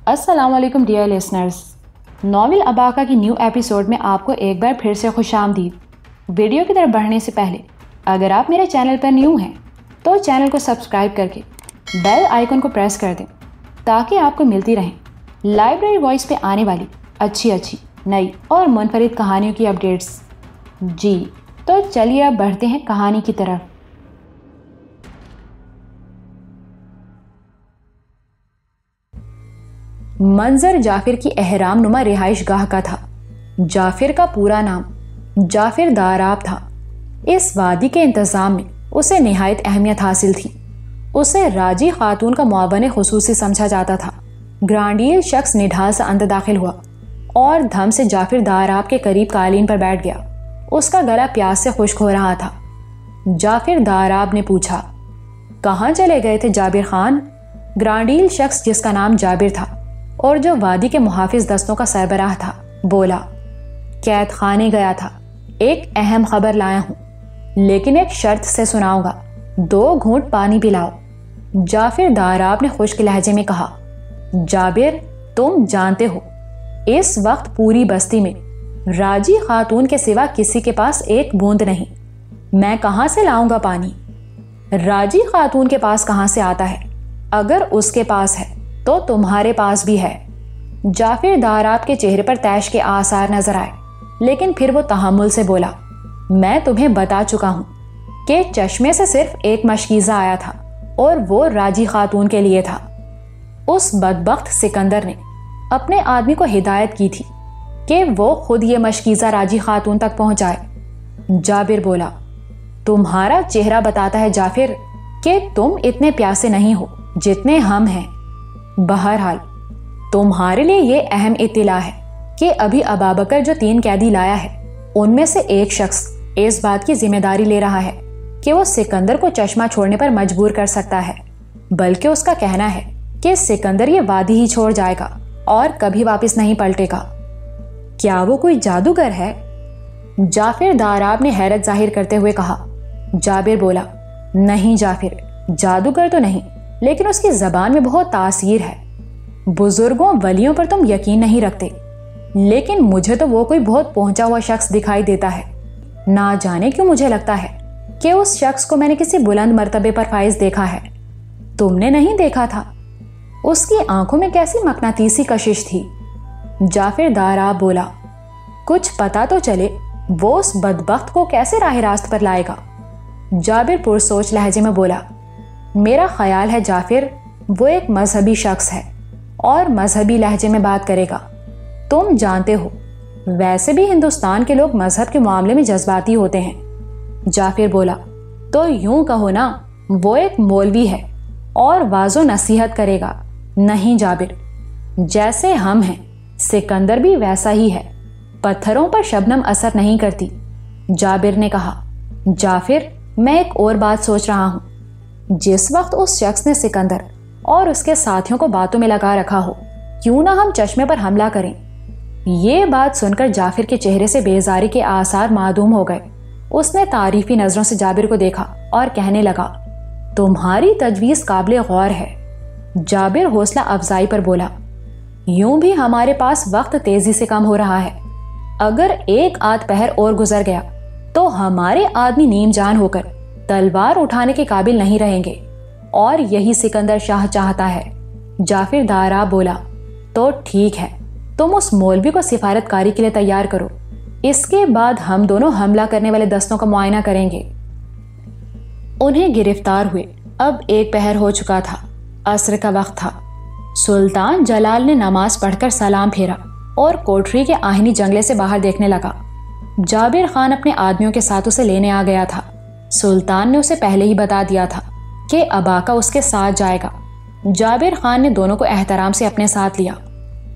السلام علیکم dear listeners, novel اباکا کی نیو ایپیسوڈ میں آپ کو ایک بار پھر سے خوش آمدید۔ ویڈیو کی طرف بڑھنے سے پہلے اگر آپ میرے چینل پر نیو ہیں تو چینل کو سبسکرائب کر کے بیل آئیکن کو پریس کر دیں تاکہ آپ کو ملتی رہیں لائبریری وائس پہ آنے والی اچھی نئی اور منفرد کہانیوں کی اپڈیٹس۔ جی تو چلیے اب بڑھتے ہیں کہانی کی طرف۔ منظر جعفر کی احرام نما رہائش گاہ کا تھا۔ جعفر کا پورا نام جعفر داراب تھا۔ اس وادی کے انتظام میں اسے نہایت اہمیت حاصل تھی۔ اسے راجی خاتون کا معاون خصوصی سمجھا جاتا تھا۔ گرانڈیل شخص نڈھال سے اندر داخل ہوا اور دھم سے جعفر داراب کے قریب قالین پر بیٹھ گیا۔ اس کا گلا پیاس سے خشک ہو رہا تھا۔ جعفر داراب نے پوچھا، کہاں چلے گئے تھے جابر خان؟ گرانڈیل شخص جس کا نام جابر تھا اور جو وادی کے محافظ دستوں کا سربراہ تھا بولا، قید خانے گیا تھا، ایک اہم خبر لایا ہوں، لیکن ایک شرط سے سناؤں گا، 2 گھونٹ پانی پلاؤ۔ جعفر داراب نے خشک لہجے میں کہا، جابر تم جانتے ہو اس وقت پوری بستی میں راجی خاتون کے سوا کسی کے پاس ایک بوند نہیں، میں کہاں سے لاؤں گا پانی؟ راجی خاتون کے پاس کہاں سے آتا ہے؟ اگر اس کے پاس ہے تو تمہارے پاس بھی ہے۔ جعفر داراب کے چہرے پر طیش کے آثار نظر آئے، لیکن پھر وہ تحمل سے بولا، میں تمہیں بتا چکا ہوں کہ چشمے سے صرف ایک مشکیزہ آیا تھا اور وہ راجی خاتون کے لیے تھا۔ اس بدبخت سکندر نے اپنے آدمی کو ہدایت کی تھی کہ وہ خود یہ مشکیزہ راجی خاتون تک پہنچائے۔ جابر بولا، تمہارا چہرہ بتاتا ہے جعفر کہ تم اتنے پیاسے نہیں ہو جتنے ہم ہیں۔ بہرحال تمہارے لیے یہ اہم اطلاع ہے کہ ابھی ابابکر جو 3 قیدی لایا ہے ان میں سے ایک شخص اس بات کی ذمہ داری لے رہا ہے کہ وہ سکندر کو چشمہ چھوڑنے پر مجبور کر سکتا ہے، بلکہ اس کا کہنا ہے کہ سکندر یہ وادی ہی چھوڑ جائے گا اور کبھی واپس نہیں پلٹے گا۔ کیا وہ کوئی جادوگر ہے؟ جعفر داراب نے حیرت ظاہر کرتے ہوئے کہا۔ جابر بولا، نہیں جعفر، جادوگر تو نہیں، لیکن اس کی زبان میں بہت تاثیر ہے۔ بزرگوں ولیوں پر تم یقین نہیں رکھتے، لیکن مجھے تو وہ کوئی بہت پہنچا ہوا شخص دکھائی دیتا ہے۔ نہ جانے کیوں مجھے لگتا ہے کہ اس شخص کو میں نے کسی بلند مرتبے پر فائز دیکھا ہے۔ تم نے نہیں دیکھا تھا؟ اس کی آنکھوں میں کیسی مقناطیسی کشش تھی۔ جعفر داراب بولا، کچھ پتا تو چلے وہ اس بدبخت کو کیسے راہ راست پر لائے گا؟ جابر پرسوچ لہجے میں بولا، میرا خیال ہے جعفر وہ ایک مذہبی شخص ہے اور مذہبی لہجے میں بات کرے گا۔ تم جانتے ہو ویسے بھی ہندوستان کے لوگ مذہب کے معاملے میں جذباتی ہوتے ہیں۔ جعفر بولا، تو یوں کہو نا وہ ایک مولوی ہے اور واعظ و نصیحت کرے گا۔ نہیں جابر، جیسے ہم ہیں سکندر بھی ویسا ہی ہے، پتھروں پر شبنم اثر نہیں کرتی۔ جابر نے کہا، جعفر میں ایک اور بات سوچ رہا ہوں، جس وقت اس شخص نے سکندر اور اس کے ساتھیوں کو باتوں میں لگا رکھا ہو، کیوں نہ ہم چشمے پر حملہ کریں؟ یہ بات سن کر جعفر کے چہرے سے بیزاری کے آثار معدوم ہو گئے۔ اس نے تعریفی نظروں سے جابر کو دیکھا اور کہنے لگا، تمہاری تجویز قابل غور ہے۔ جابر حوصلہ افزائی پر بولا، یوں بھی ہمارے پاس وقت تیزی سے کم ہو رہا ہے، اگر 1 آدھ پہر اور گزر گیا تو ہمارے آدمی نیم جان ہو کر تلوار اٹھانے کے قابل نہیں رہیں گے، اور یہی سکندر شاہ چاہتا ہے۔ جعفر داراب بولا، تو ٹھیک ہے، تم اس مولوی کو سفارت کاری کے لیے تیار کرو، اس کے بعد ہم دونوں حملہ کرنے والے دستوں کا معائنہ کریں گے۔ انہیں گرفتار ہوئے اب 1 پہر ہو چکا تھا، عصر کا وقت تھا۔ سلطان جلال نے نماز پڑھ کر سلام پھیرا اور کوٹری کے آہنی جنگلے سے باہر دیکھنے لگا۔ جابر خان اپنے آدمیوں کے ساتھ اسے لینے آ گیا تھا۔ سلطان نے اسے پہلے ہی بتا دیا تھا کہ اباکا اس کے ساتھ جائے گا۔ جابر خان نے دونوں کو احترام سے اپنے ساتھ لیا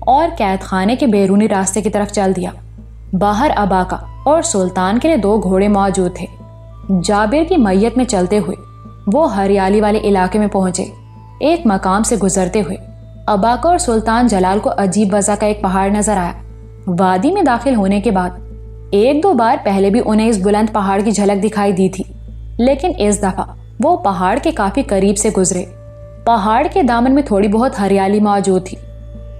اور قید خانے کے بیرونی راستے کی طرف چل دیا۔ باہر اباکا اور سلطان کے لیے 2 گھوڑے موجود تھے۔ جابر کی میت میں چلتے ہوئے وہ ہریالی والے علاقے میں پہنچے۔ ایک مقام سے گزرتے ہوئے اباکا اور سلطان جلال کو عجیب وضع کا ایک پہاڑ نظر آیا۔ وادی میں داخل ہونے کے بعد 1-2 بار پہلے بھی انہیں اس بلند پہاڑ کی جھلک دکھائی دی تھی، لیکن اس دفعہ وہ پہاڑ کے کافی قریب سے گزرے۔ پہاڑ کے دامن میں تھوڑی بہت ہریالی موجود تھی،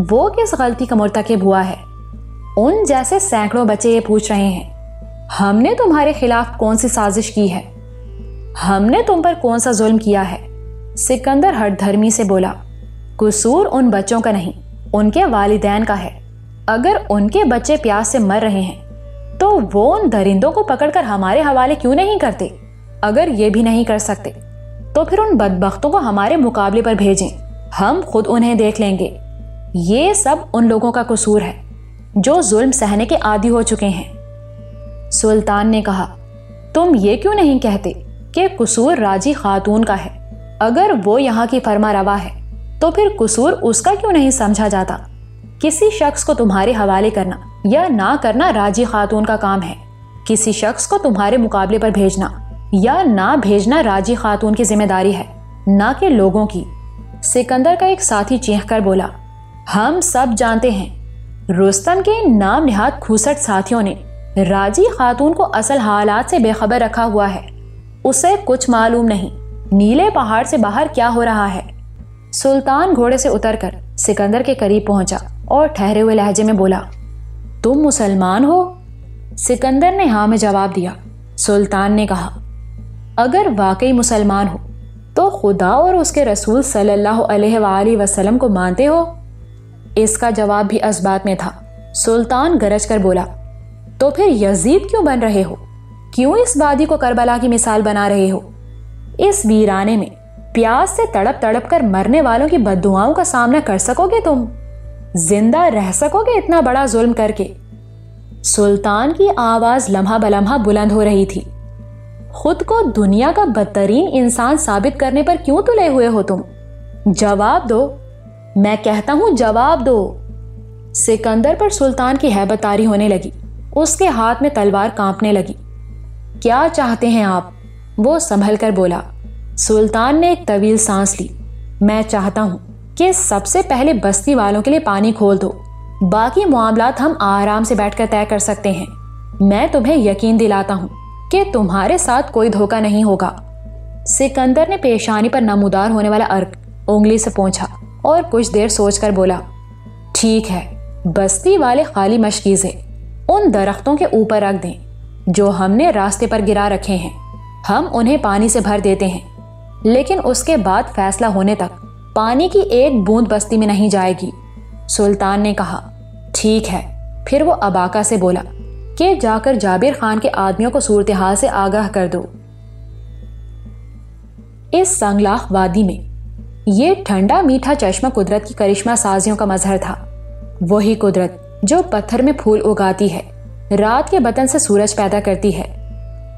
وہ کس غلطی کا مرتکب ہوا ہے؟ ان جیسے سینکڑوں بچے یہ پوچھ رہے ہیں، ہم نے تمہارے خلاف کون سی سازش کی ہے؟ ہم نے تم پر کون سا ظلم کیا ہے؟ سکندر ہٹ دھرمی سے بولا، قصور ان بچوں کا نہیں، ان کے والدین کا ہے۔ اگر ان کے بچے پیاس سے مر رہے ہیں تو وہ ان درندوں کو پکڑ کر ہمارے حوالے کیوں نہیں کرتے؟ اگر یہ بھی نہیں کر سکتے تو پھر ان بدبختوں کو ہمارے مقابلے پر بھیجیں، ہم خود انہیں دیکھ لیں گے۔ یہ سب ان لوگوں کا قصور ہے جو ظلم سہنے کے عادی ہو چکے ہیں۔ سلطان نے کہا، تم یہ کیوں نہیں کہتے کہ قصور راجی خاتون کا ہے؟ اگر وہ یہاں کی فرما روا ہے تو پھر قصور اس کا کیوں نہیں سمجھا جاتا؟ کسی شخص کو تمہارے حوالے کرنا یا نہ کرنا راجی خاتون کا کام ہے۔ کسی شخص کو تمہارے مقابلے پر بھیجنا یا نہ بھیجنا راجی خاتون کی ذمہ داری ہے، نہ کہ لوگوں کی۔ سکندر کا ایک ساتھی چیخ کر بولا، ہم سب جانتے ہیں رستم کے نام نہاد کھوسٹ ساتھیوں نے راجی خاتون کو اصل حالات سے بے خبر رکھا ہوا ہے۔ اسے کچھ معلوم نہیں نیلے پہاڑ سے باہر کیا ہو رہا ہے۔ سلطان گھوڑے سے اتر کر سکندر کے قریب پہنچا اور ٹھہرے ہوئے لہجے میں بولا، تم مسلمان ہو؟ سکندر نے ہاں میں جواب دیا۔ سلطان نے کہا، اگر واقعی مسلمان ہو تو خدا اور اس کے رسول صلی اللہ علیہ وآلہ وسلم کو مانتے ہو؟ اس کا جواب بھی اسبات میں تھا۔ سلطان گرج کر بولا، تو پھر یزید کیوں بن رہے ہو؟ کیوں اس وادی کو کربلا کی مثال بنا رہے ہو؟ اس ویرانے میں پیاس سے تڑپ تڑپ کر مرنے والوں کی بددعاؤں کا سامنا کر سکو گے تم؟ زندہ رہ سکو گے اتنا بڑا ظلم کر کے؟ سلطان کی آواز لمحہ بلمحہ بلند ہو رہی تھی۔ خود کو دنیا کا بدترین انسان ثابت کرنے پر کیوں تلے ہوئے ہو تم؟ جواب دو، میں کہتا ہوں جواب دو۔ سکندر پر سلطان کی ہیبت طاری ہونے لگی، اس کے ہاتھ میں تلوار کانپنے لگی۔ کیا چاہتے ہیں آپ؟ وہ سنبھل کر بولا۔ سلطان نے ایک طویل سانس لی۔ میں چاہتا ہوں کہ سب سے پہلے بستی والوں کے لیے پانی کھول دو، باقی معاملات ہم آرام سے بیٹھ کر طے کر سکتے ہیں۔ میں تمہیں یقین دلاتا ہوں کہ تمہارے ساتھ کوئی دھوکہ نہیں ہوگا۔ سکندر نے پیشانی پر نمودار ہونے والا عرق انگلی سے پونچھا اور کچھ دیر سوچ کر بولا، ٹھیک ہے، بستی والے خالی مشکیزیں ان درختوں کے اوپر رکھ دیں جو ہم نے راستے پر گرا رکھے ہیں۔ ہم انہیں پانی سے بھر دیتے ہیں، لیکن اس کے بعد فیصلہ ہونے تک پانی کی ایک بوند بستی میں نہیں جائے گی۔ سلطان نے کہا، ٹھیک ہے۔ پھر وہ اباکا سے بولا کہ جا کر جابر خان کے آدمیوں کو صورتحال سے آگاہ کر دو۔ اس سنگلاخ وادی میں یہ ٹھنڈا میٹھا چشمہ قدرت کی کرشمہ سازیوں کا مظہر تھا۔ وہی قدرت جو پتھر میں پھول اگاتی ہے، رات کے بطن سے سورج پیدا کرتی ہے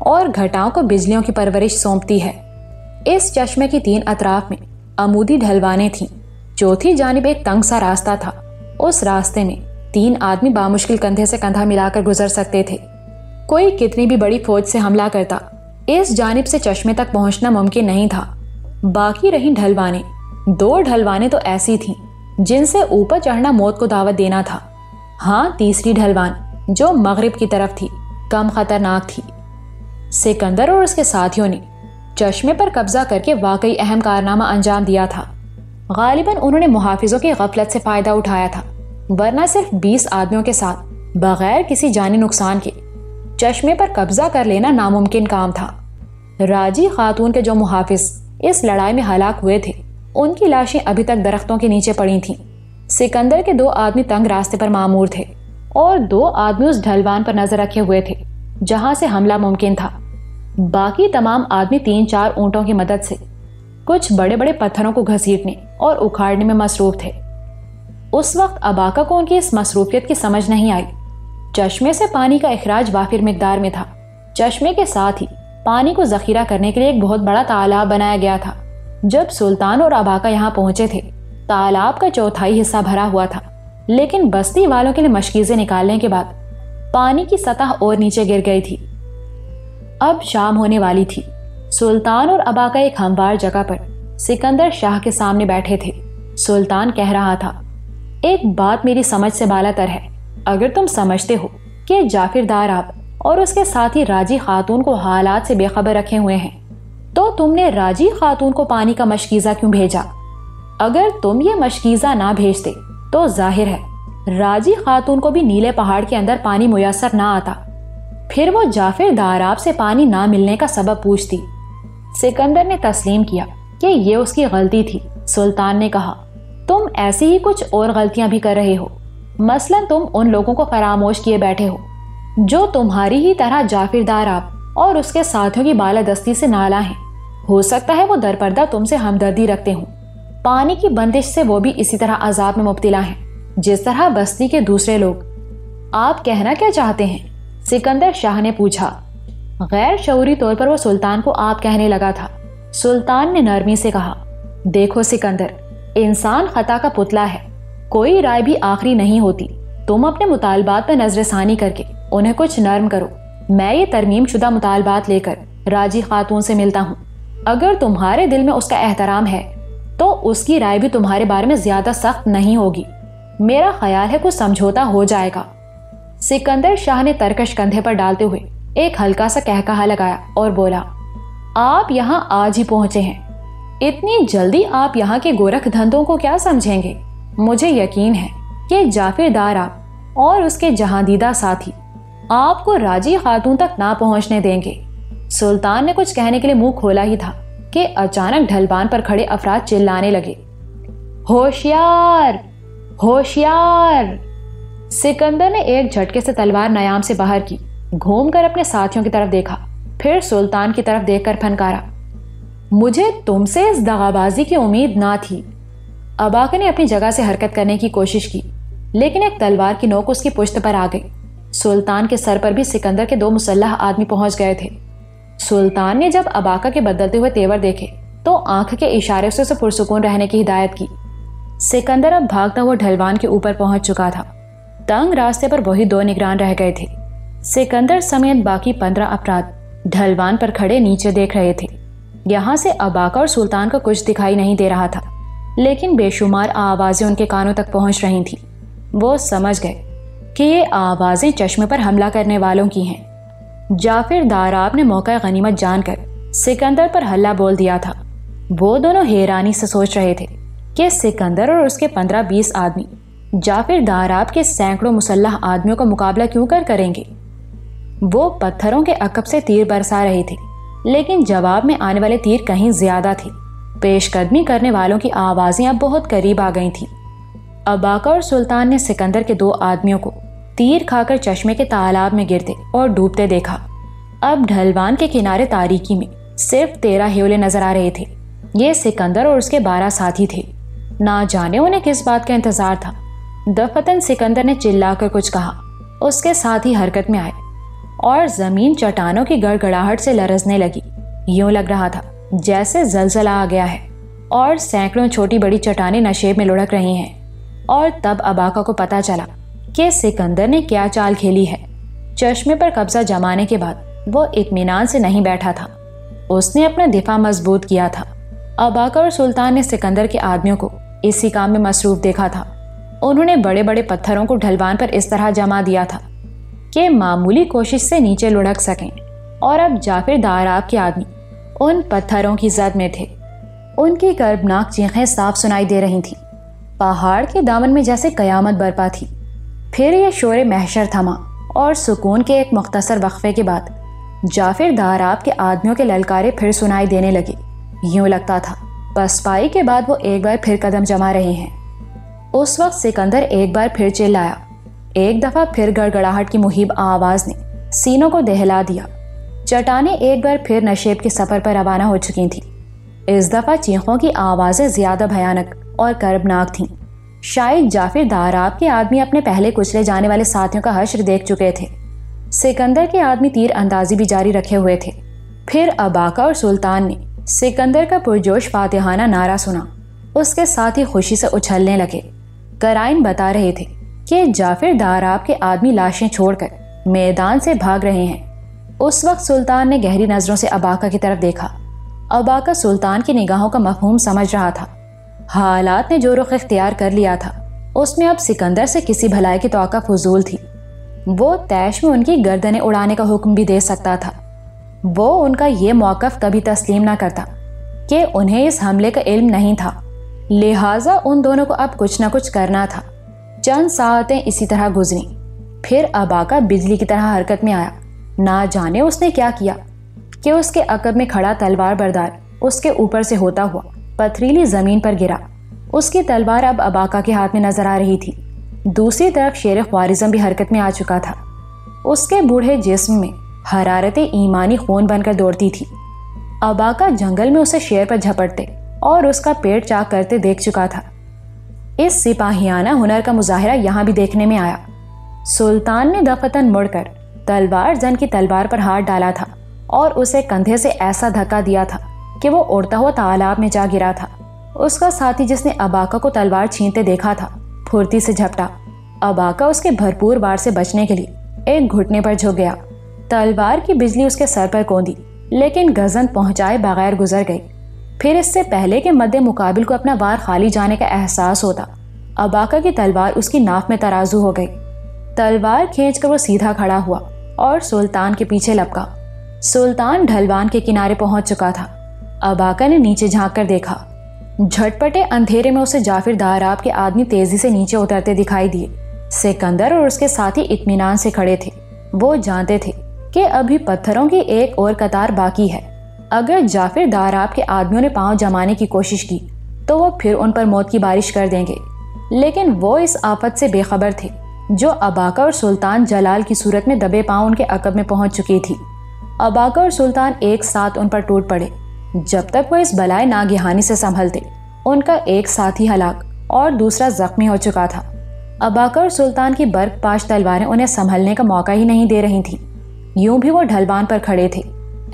اور گھٹاؤں کو بجلیوں کی پرورش سونپتی ہے۔ اس چشمے کی 3 اطراف میں عمودی ڈھلوانے تھیں۔ چوتھی جانب ایک تنگ سا راستہ تھا۔ اس راستے میں 3 آدمی بامشکل کندھے سے کندھا ملا کر گزر سکتے تھے۔ کوئی کتنی بھی بڑی فوج سے حملہ کرتا، اس جانب سے چشمے تک پہنچنا ممکن نہیں تھا۔ باقی رہیں ڈھلوانے۔ 2 ڈھلوانے تو ایسی تھیں جن سے اوپر چڑھنا موت کو دعوت دینا تھا۔ ہاں، تیسری ڈھلوان جو مغرب کی طرف تھی کم خطرناک تھی۔ سکندر اور اس کے ساتھیوں نے چشمے پر قبضہ کر کے واقعی اہم کارنامہ انجام دیا تھا۔ غالباً انہوں نے محافظوں کی غفلت سے فائدہ اٹھایا تھا، ورنہ صرف 20 آدمیوں کے ساتھ بغیر کسی جانی نقصان کے چشمے پر قبضہ کر لینا ناممکن کام تھا۔ راجی خاتون کے جو محافظ اس لڑائی میں ہلاک ہوئے تھے، ان کی لاشیں ابھی تک درختوں کے نیچے پڑی تھیں۔ سکندر کے 2 آدمی تنگ راستے پر مامور تھے اور 2 آدمی اس ڈھلوان پر نظر رکھے ہوئے تھے جہاں سے حملہ ممکن تھا۔ باقی تمام آدمی 3-4 اونٹوں کی مدد سے کچھ بڑے بڑے پتھروں کو گھسیٹنے اور اکھاڑنے میں مصروف تھے۔ اس وقت اباکا کو ان کی اس مصروفیت کی سمجھ نہیں آئی۔ چشمے سے پانی کا اخراج وافر مقدار میں تھا۔ چشمے کے ساتھ ہی پانی کو ذخیرہ کرنے کے لیے ایک بہت بڑا تالاب بنایا گیا تھا۔ جب سلطان اور اباکا یہاں پہنچے تھے، تالاب کا 1/4 حصہ بھرا ہوا تھا، لیکن بستی والوں کے لیے مشکیزیں نکالنے کے بعد پانی کی سطح اور نیچے گر گئی تھی۔ اب شام ہونے والی تھی۔ سلطان اور اباکا ایک ہموار جگہ پر سکندر شاہ کے سامنے بیٹھے تھے۔ سلطان کہہ رہا تھا، ایک بات میری سمجھ سے بالا تر ہے۔ اگر تم سمجھتے ہو کہ جعفر داراب اور اس کے ساتھی راجی خاتون کو حالات سے بے خبر رکھے ہوئے ہیں، تو تم نے راجی خاتون کو پانی کا مشکیزہ کیوں بھیجا؟ اگر تم یہ مشکیزہ نہ بھیجتے تو ظاہر ہے راجی خاتون کو بھی نیلے پہاڑ کے اندر پانی میسر نہ آتا، پھر وہ جعفر داراب سے پانی نہ ملنے کا سبب پوچھتی۔ سکندر نے تسلیم کیا کہ یہ اس کی غلطی تھی۔ سلطان نے کہا، تم ایسی ہی کچھ اور غلطیاں بھی کر رہے ہو، مثلا تم ان لوگوں کو فراموش کیے بیٹھے ہو جو تمہاری ہی طرح جعفر داراب اور اس کے ساتھیوں کی بالادستی سے نالاں ہیں۔ ہو سکتا ہے وہ درپردہ تم سے ہمدردی رکھتے ہوں، پانی کی بندش سے وہ بھی اسی طرح عذاب میں مبتلا ہیں جس طرح بستی کے دوسرے لوگ۔ آپ کہنا کیا چاہتے ہیں؟ سکندر شاہ نے پوچھا۔ غیر شعوری طور پر وہ سلطان کو آپ کہنے لگا تھا۔ سلطان نے نرمی سے کہا، دیکھو سکندر، انسان خطا کا پتلا ہے، کوئی رائے بھی آخری نہیں ہوتی۔ تم اپنے مطالبات پر نظر ثانی کر کے انہیں کچھ نرم کرو۔ میں یہ ترمیم شدہ مطالبات لے کر راجی خاتون سے ملتا ہوں۔ اگر تمہارے دل میں اس کا احترام ہے تو اس کی رائے بھی تمہارے بارے میں زیادہ سخت نہیں ہوگی۔ میرا خیال ہے کچھ سمجھوتا ہو جائے گا۔ سکندر شاہ نے ترکش کندھے پر ڈالتے ہوئے ایک ہلکا سا کہکہا لگایا اور بولا، آپ یہاں آج ہی پہنچے ہیں، اتنی جلدی آپ یہاں کے گورکھ دھندوں کو کیا سمجھیں گے؟ مجھے یقین ہے کہ جعفر داراب اور اس کے جہاندیدہ ساتھی آپ کو راجی خاتون تک نہ پہنچنے دیں گے۔ سلطان نے کچھ کہنے کے لیے منہ کھولا ہی تھا کہ اچانک ڈھلوان پر کھڑے افراد چلانے لگے، ہوشیار ہوشیار! سکندر نے ایک جھٹکے سے تلوار نیام سے باہر کی، گھوم کر اپنے ساتھیوں کی طرف دیکھا، پھر سلطان کی طرف دیکھ کر پھنکارا، مجھے تم سے اس دغابازی کی امید نہ تھی۔ اباکا نے اپنی جگہ سے حرکت کرنے کی کوشش کی، لیکن ایک تلوار کی نوک اس کی پشت پر آ گئی۔ سلطان کے سر پر بھی سکندر کے 2 مسلح آدمی پہنچ گئے تھے۔ سلطان نے جب اباکا کے بدلتے ہوئے تیور دیکھے تو آنکھ کے اشارے سے اسے پرسکون رہنے کی ہدایت کی۔ سکندر اب بھاگتا ہوا ڈھلوان کے اوپر پہنچ چکا تھا۔ تنگ راستے پر وہی 2 نگران رہ گئے تھے۔ سکندر سمیت باقی 15 افراد ڈھلوان پر کھڑے نیچے دیکھ رہے تھے۔ یہاں سے اباکا اور سلطان کا کچھ دکھائی نہیں دے رہا تھا، لیکن بے شمار آوازیں ان کے کانوں تک پہنچ رہی تھیں۔ وہ سمجھ گئے کہ یہ آوازیں چشمے پر حملہ کرنے والوں کی ہیں۔ جعفر داراب نے موقع غنیمت جان کر سکندر پر حلہ بول دیا تھا۔ وہ دونوں حیرانی سے سوچ رہے تھے کہ سکندر اور اس کے 15-20 آدمی جعفر داراب کے سینکڑوں مسلح آدمیوں کا مقابلہ کیوں کریں گے۔ وہ پتھروں کے عقب سے تیر برسا رہے تھے، لیکن جواب میں آنے والے تیر کہیں زیادہ تھے۔ پیش قدمی کرنے والوں کی آوازیں اب بہت قریب آ گئی تھیں۔ اباکا اور سلطان نے سکندر کے 2 آدمیوں کو تیر کھا کر چشمے کے تالاب میں گرتے اور ڈوبتے دیکھا۔ اب ڈھلوان کے کنارے تاریکی میں صرف 13 ہیولے نظر آ رہے تھے۔ یہ سکندر اور اس کے 12 ساتھی تھے۔ نہ جانے انہیں کس بات کا انتظار تھا۔ دفتن سکندر نے چلا کر کچھ کہا، اس کے ساتھی حرکت میں آئے اور زمین چٹانوں کی گڑگڑاہٹ سے لرزنے لگی۔ یوں لگ رہا تھا جیسے زلزلہ آ گیا ہے اور سینکڑوں چھوٹی بڑی چٹانیں نشیب میں لڑک رہی ہیں۔ اور تب اباکا کو پتا چلا کہ سکندر نے کیا چال کھیلی ہے۔ چشمے پر قبضہ جمانے کے بعد وہ اطمینان سے نہیں بیٹھا تھا۔ اس نے اپنا دفاع مضبوط کیا تھا۔ اباکا اور سلطان نے سکندر کے آدمیوں کو اسی کام میں مصروف دیکھا تھا۔ انہوں نے بڑے بڑے پتھروں کو ڈھلوان پر اس طرح جما دیا تھا کہ معمولی کوشش سے نیچے لڑک سکیں، اور اب جعفر داراب کے آدمی ان پتھروں کی زد میں تھے۔ ان کی کربناک چیخیں صاف سنائی دے رہی تھیں۔ پہاڑ کے دامن میں جیسے قیامت برپا تھی۔ پھر یہ شور محشر تھما اور سکون کے ایک مختصر وقفے کے بعد جعفر داراب کے آدمیوں کے للکارے پھر سنائی دینے لگے۔ یوں لگتا تھا پسپائی کے بعد وہ ایک بار پھر قدم جما رہے ہیں۔ اس وقت سکندر ایک بار پھر چلایا۔ ایک دفعہ پھر گڑگڑاہٹ کی مہیب آواز نے سینوں کو دہلا دیا۔ چٹانیں ایک بار پھر نشیب کے سفر پر روانہ ہو چکی تھیں۔ اس دفعہ چیخوں کی آوازیں زیادہ بھیانک اور کربناک تھیں۔ شاید جعفر داراب کے آدمی اپنے پہلے کچلے جانے والے ساتھیوں کا حشر دیکھ چکے تھے۔ سکندر کے آدمی تیر اندازی بھی جاری رکھے ہوئے تھے۔ پھر اباکا اور سلطان نے سکندر کا پرجوش فاتحانہ نعرہ سنا۔ اس کے ساتھ ہی خوشی سے اچھلنے لگے۔ قرائن بتا رہے تھے کہ جعفر داراب کے آدمی لاشیں چھوڑ کر میدان سے بھاگ رہے ہیں۔ اس وقت سلطان نے گہری نظروں سے اباکا کی طرف دیکھا۔ اباکا سلطان کی نگاہوں کا مفہوم سمجھ رہا تھا۔ حالات نے جو رخ اختیار کر لیا تھا اس میں اب سکندر سے کسی بھلائی کی توقع فضول تھی۔ وہ طیش میں ان کی گردنیں اڑانے کا حکم بھی دے سکتا تھا۔ وہ ان کا یہ موقف کبھی تسلیم نہ کرتا کہ انہیں اس حملے کا علم نہیں تھا، لہٰذا ان دونوں کو اب کچھ نہ کچھ کرنا تھا۔ چند ساعتیں اسی طرح گزری، پھر اباکا بجلی کی طرح حرکت میں آیا۔ نہ جانے اس نے کیا کیا کہ اس کے عقب میں کھڑا تلوار بردار اس کے اوپر سے ہوتا ہوا پتھریلی زمین پر گرا۔ اس کی تلوار اب اباکا کے ہاتھ میں نظر آ رہی تھی۔ دوسری طرف شیر خوارزم بھی حرکت میں آ چکا تھا۔ اس کے بوڑھے جسم میں حرارت ایمانی خون بن کر دوڑتی تھی۔ اباکا جنگل میں اسے شیر پر جھپٹتے اور اس کا پیٹ چاک کرتے دیکھ چکا تھا۔ اس سپاہیانہ ہنر کا مظاہرہ یہاں بھی دیکھنے میں آیا۔ سلطان نے دفتن مڑ کر تلوار زن کی تلوار پر ہاتھ ڈالا تھا اور اسے کندھے سے ایسا دھکا دیا تھا کہ وہ اڑتا ہوا تالاب میں جا گرا تھا۔ اس کا ساتھی جس نے اباکا کو تلوار چھینتے دیکھا تھا پھرتی سے جھپٹا۔ اباکا اس کے بھرپور وار سے بچنے کے لیے ایک گھٹنے پر جھک گیا۔ تلوار کی بجلی اس کے سر پر کوندی لیکن گزن پہنچائے بغیر گزر گئی۔ پھر اس سے پہلے کہ مد مقابل کو اپنا وار خالی جانے کا احساس ہوتا، اباکا کی تلوار اس کی ناف میں ترازو ہو گئی۔ تلوار کھینچ کر وہ سیدھا کھڑا ہوا اور سلطان کے پیچھے لپکا۔ سلطان ڈھلوان کے کنارے پہنچ چکا تھا۔ اباکا نے نیچے جھانک کر دیکھا۔ جھٹپٹے اندھیرے میں اسے جعفر داراب کے آدمی تیزی سے نیچے اترتے دکھائی دیے۔ سکندر اور اس کے ساتھی اطمینان سے کھڑے تھے۔ وہ جانتے تھے کہ ابھی پتھروں کی ایک اور قطار باقی ہے۔ اگر جعفر داراب کے آدمیوں نے پاؤں جمانے کی کوشش کی تو وہ پھر ان پر موت کی بارش کر دیں گے، لیکن وہ اس آفت سے بے خبر تھے جو اباکا اور سلطان جلال کی صورت میں دبے پاؤں ان کے عقب میں پہنچ چکی تھی۔ اباکا اور سلطان ایک ساتھ ان پر ٹوٹ پڑے۔ جب تک وہ اس بلائے ناگہانی سے سنبھلتے، ان کا ایک ساتھی ہلاک اور دوسرا زخمی ہو چکا تھا۔ اباکا اور سلطان کی برق پاش تلواریں انہیں سنبھلنے کا موقع ہی نہیں دے رہی تھیں۔ یوں بھی وہ ڈھلوان پر کھڑے تھے۔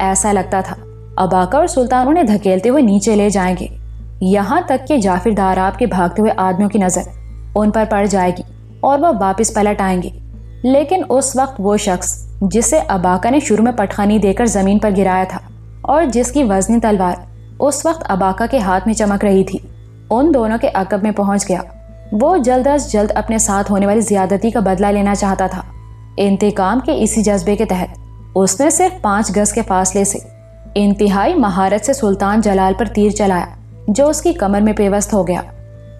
ایسا لگتا تھا اباکا اور سلطان انہیں دھکیلتے ہوئے نیچے لے جائیں گے، یہاں تک کہ جعفر داراب کے بھاگتے ہوئے آدمیوں کی نظر ان پر پڑ جائے گی اور وہ واپس پلٹ آئیں گے۔ لیکن اس وقت وہ شخص جسے اباکا نے شروع میں پٹخانی دے کر زمین پر گرایا تھا اور جس کی وزنی تلوار اس وقت اباکا کے ہاتھ میں چمک رہی تھی، ان دونوں کے عقب میں پہنچ گیا۔ وہ جلد از جلد اپنے ساتھ ہونے والی زیادتی کا بدلہ لینا چاہتا تھا۔ انتقام کے اسی جذبے کے تحت اس نے صرف 5 گز کے فاصلے سے انتہائی مہارت سے سلطان جلال پر تیر چلایا جو اس کی کمر میں پیوست ہو گیا۔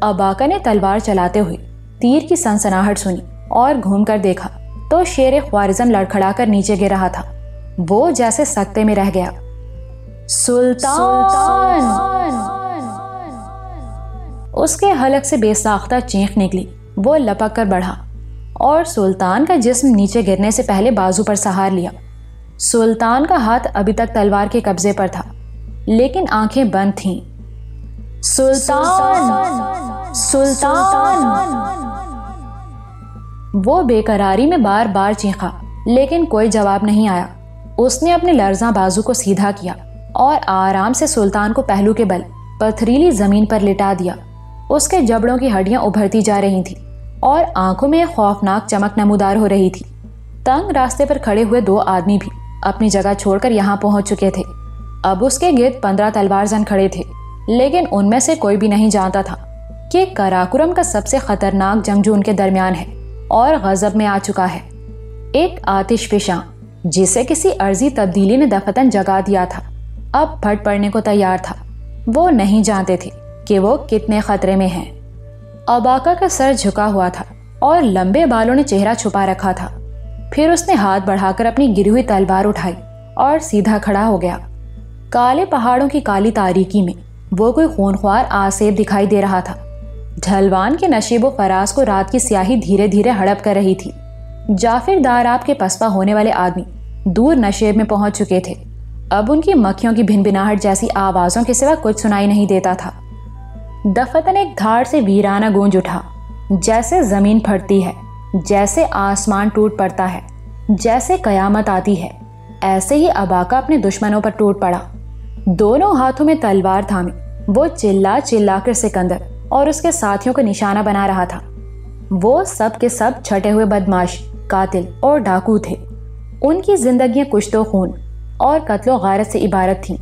اباکا نے تلوار چلاتے ہوئے تیر کی سنسناہٹ سنی اور گھوم کر دیکھا تو شیر خوارزم لڑکھڑا کر نیچے گر رہا تھا۔ وہ جیسے سکتے میں رہ گیا۔ سلطان! اس کے حلق سے بے ساختہ چینخ نکلی۔ وہ لپک کر بڑھا اور سلطان کا جسم نیچے گرنے سے پہلے بازو پر سہار لیا۔ سلطان کا ہاتھ ابھی تک تلوار کے قبضے پر تھا لیکن آنکھیں بند تھیں۔ سلطان! سلطان! وہ بے قراری میں بار بار چیخا لیکن کوئی جواب نہیں آیا۔ اس نے اپنے لرزاں بازو کو سیدھا کیا اور آرام سے سلطان کو پہلو کے بل پتھریلی زمین پر لٹا دیا۔ اس کے جبڑوں کی ہڈیاں ابھرتی جا رہی تھیں اور آنکھوں میں ایک خوفناک چمک نمودار ہو رہی تھی۔ تنگ راستے پر کھڑے ہوئے 2 آدمی بھی اپنی جگہ چھوڑ کر یہاں پہنچ چکے تھے۔ اب اس کے گرد 15 تلوار زن کھڑے تھے، لیکن ان میں سے کوئی بھی نہیں جانتا تھا کہ کراکرم کا سب سے خطرناک جنگجو ان کے درمیان ہے اور غضب میں آ چکا ہے۔ ایک آتش فشاں جسے کسی عرضی تبدیلی نے دفتن جگا دیا تھا، اب پھٹ پڑنے کو تیار تھا۔ وہ نہیں جانتے تھے کہ وہ کتنے خطرے میں ہیں۔ اباکا کا سر جھکا ہوا تھا اور لمبے بالوں نے چہرہ چھپا رکھا تھا۔ پھر اس نے ہاتھ بڑھا کر اپنی گری ہوئی تلوار اٹھائی اور سیدھا کھڑا ہو گیا۔ کالے پہاڑوں کی کالی تاریکی میں وہ کوئی خونخوار آسیب دکھائی دے رہا تھا۔ ڈھلوان کے نشیب و فراز کو رات کی سیاہی دھیرے دھیرے ہڑپ کر رہی تھی۔ جعفر داراب کے پسپا ہونے والے آدمی دور نشیب میں پہنچ چکے تھے۔ اب ان کی مکھیوں کی بھنبھناہٹ جیسی آوازوں کے سوا کچھ سنائی نہیں دیتا تھا۔ دفتن ایک دھاڑ سے ویرانہ گونج اٹھا، جیسے زمین پھٹتی ہے، جیسے آسمان ٹوٹ پڑتا ہے، جیسے قیامت آتی ہے۔ ایسے ہی اباکا اپنے دشمنوں پر ٹوٹ پڑا۔ دونوں ہاتھوں میں تلوار تھامے وہ چلا چلا کر سکندر اور اس کے ساتھیوں کو نشانہ بنا رہا تھا۔ وہ سب کے سب چھٹے ہوئے بدماش، قاتل اور ڈاکو تھے۔ ان کی زندگیاں کشت و خون اور قتل و غارت سے عبارت تھیں،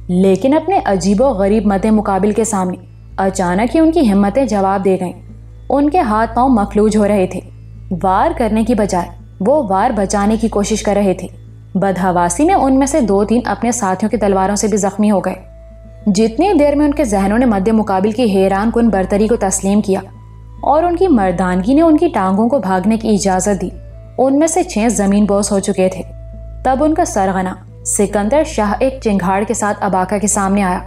لیکن اپنے عجیب و غریب مد مقابل کے سامنے اچانک ہی ان کی ہمتیں جواب دے گئیں۔ ان کے ہاتھ پاؤں مفلوج ہو رہے تھے۔ وار کرنے کی بجائے وہ وار بچانے کی کوشش کر رہے تھے۔ بدحواسی میں ان میں سے 2-3 اپنے ساتھیوں کی تلواروں سے بھی زخمی ہو گئے۔ جتنی دیر میں ان کے ذہنوں نے مد مقابل کی حیران کن برتری کو تسلیم کیا، اور ان کی مردانگی نے ان کی ٹانگوں کو بھاگنے کی اجازت دی۔ ان میں سے 6 زمین بوس ہو چکے تھے۔ تب ان کا سرغنہ سکندر شاہ ایک چنگھاڑ کے ساتھ اباکا کے سامنے آیا۔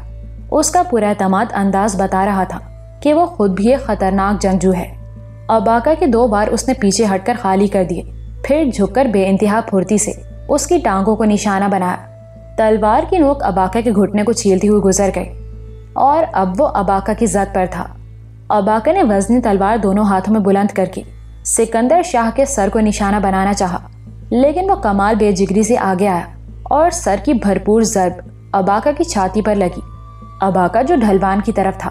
اس کا پورا اعتماد انداز بتا رہا تھا کہ وہ خود بھی ایک خطرناک جنگجو ہے۔ اباکا کے 2 بار اس نے پیچھے ہٹ کر خالی کر دیے، پھر جھک کر بے انتہا پھرتی سے اس کی ٹانگوں کو نشانہ بنایا۔ تلوار کی نوک اباکا کے گھٹنے کو چھیلتی ہوئی گزر گئی اور اب وہ اباکا کی زد پر تھا۔ اباکا نے وزنی تلوار دونوں ہاتھوں میں بلند کر کے سکندر شاہ کے سر کو نشانہ بنانا چاہا، لیکن وہ کمال بے جگری سے آگے آیا اور سر کی بھرپور ضرب اباکا کی چھاتی پر لگی۔ اباکا جو ڈھلوان کی طرف تھا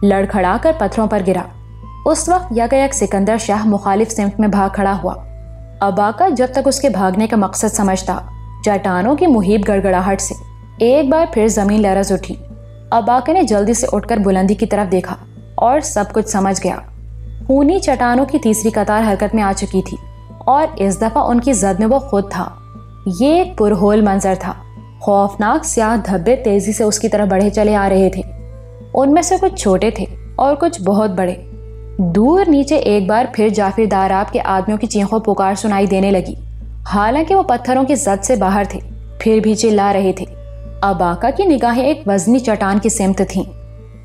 لڑکھڑا کر پتھروں پر گرا۔ اس وقت یکایک سکندر شاہ مخالف سمت میں بھاگ کھڑا ہوا۔ اباکا جب تک اس کے بھاگنے کا مقصد سمجھتا، چٹانوں کی مہیب گڑگڑاہٹ سے ایک بار پھر زمین لرز اٹھی۔ اباکا نے جلدی سے اٹھ کر بلندی کی طرف دیکھا اور سب کچھ سمجھ گیا۔ خونی چٹانوں کی تیسری قطار حرکت میں آ چکی تھی اور اس دفعہ ان کی زد میں وہ خود تھا۔ یہ ایک پرہول منظر تھا۔ خوفناک سیاہ دھبے تیزی سے اس کی طرف بڑھے چلے آ رہے تھے۔ ان میں سے کچھ چھوٹے تھے اور کچھ بہت بڑے۔ دور نیچے ایک بار پھر جعفر داراب کے آدمیوں کی چیخوں پکار سنائی دینے لگی۔ حالانکہ وہ پتھروں کی زد سے باہر تھے، پھر بھی چلا رہے تھے۔ اباکا کی نگاہیں ایک وزنی چٹان کی سمت تھیں۔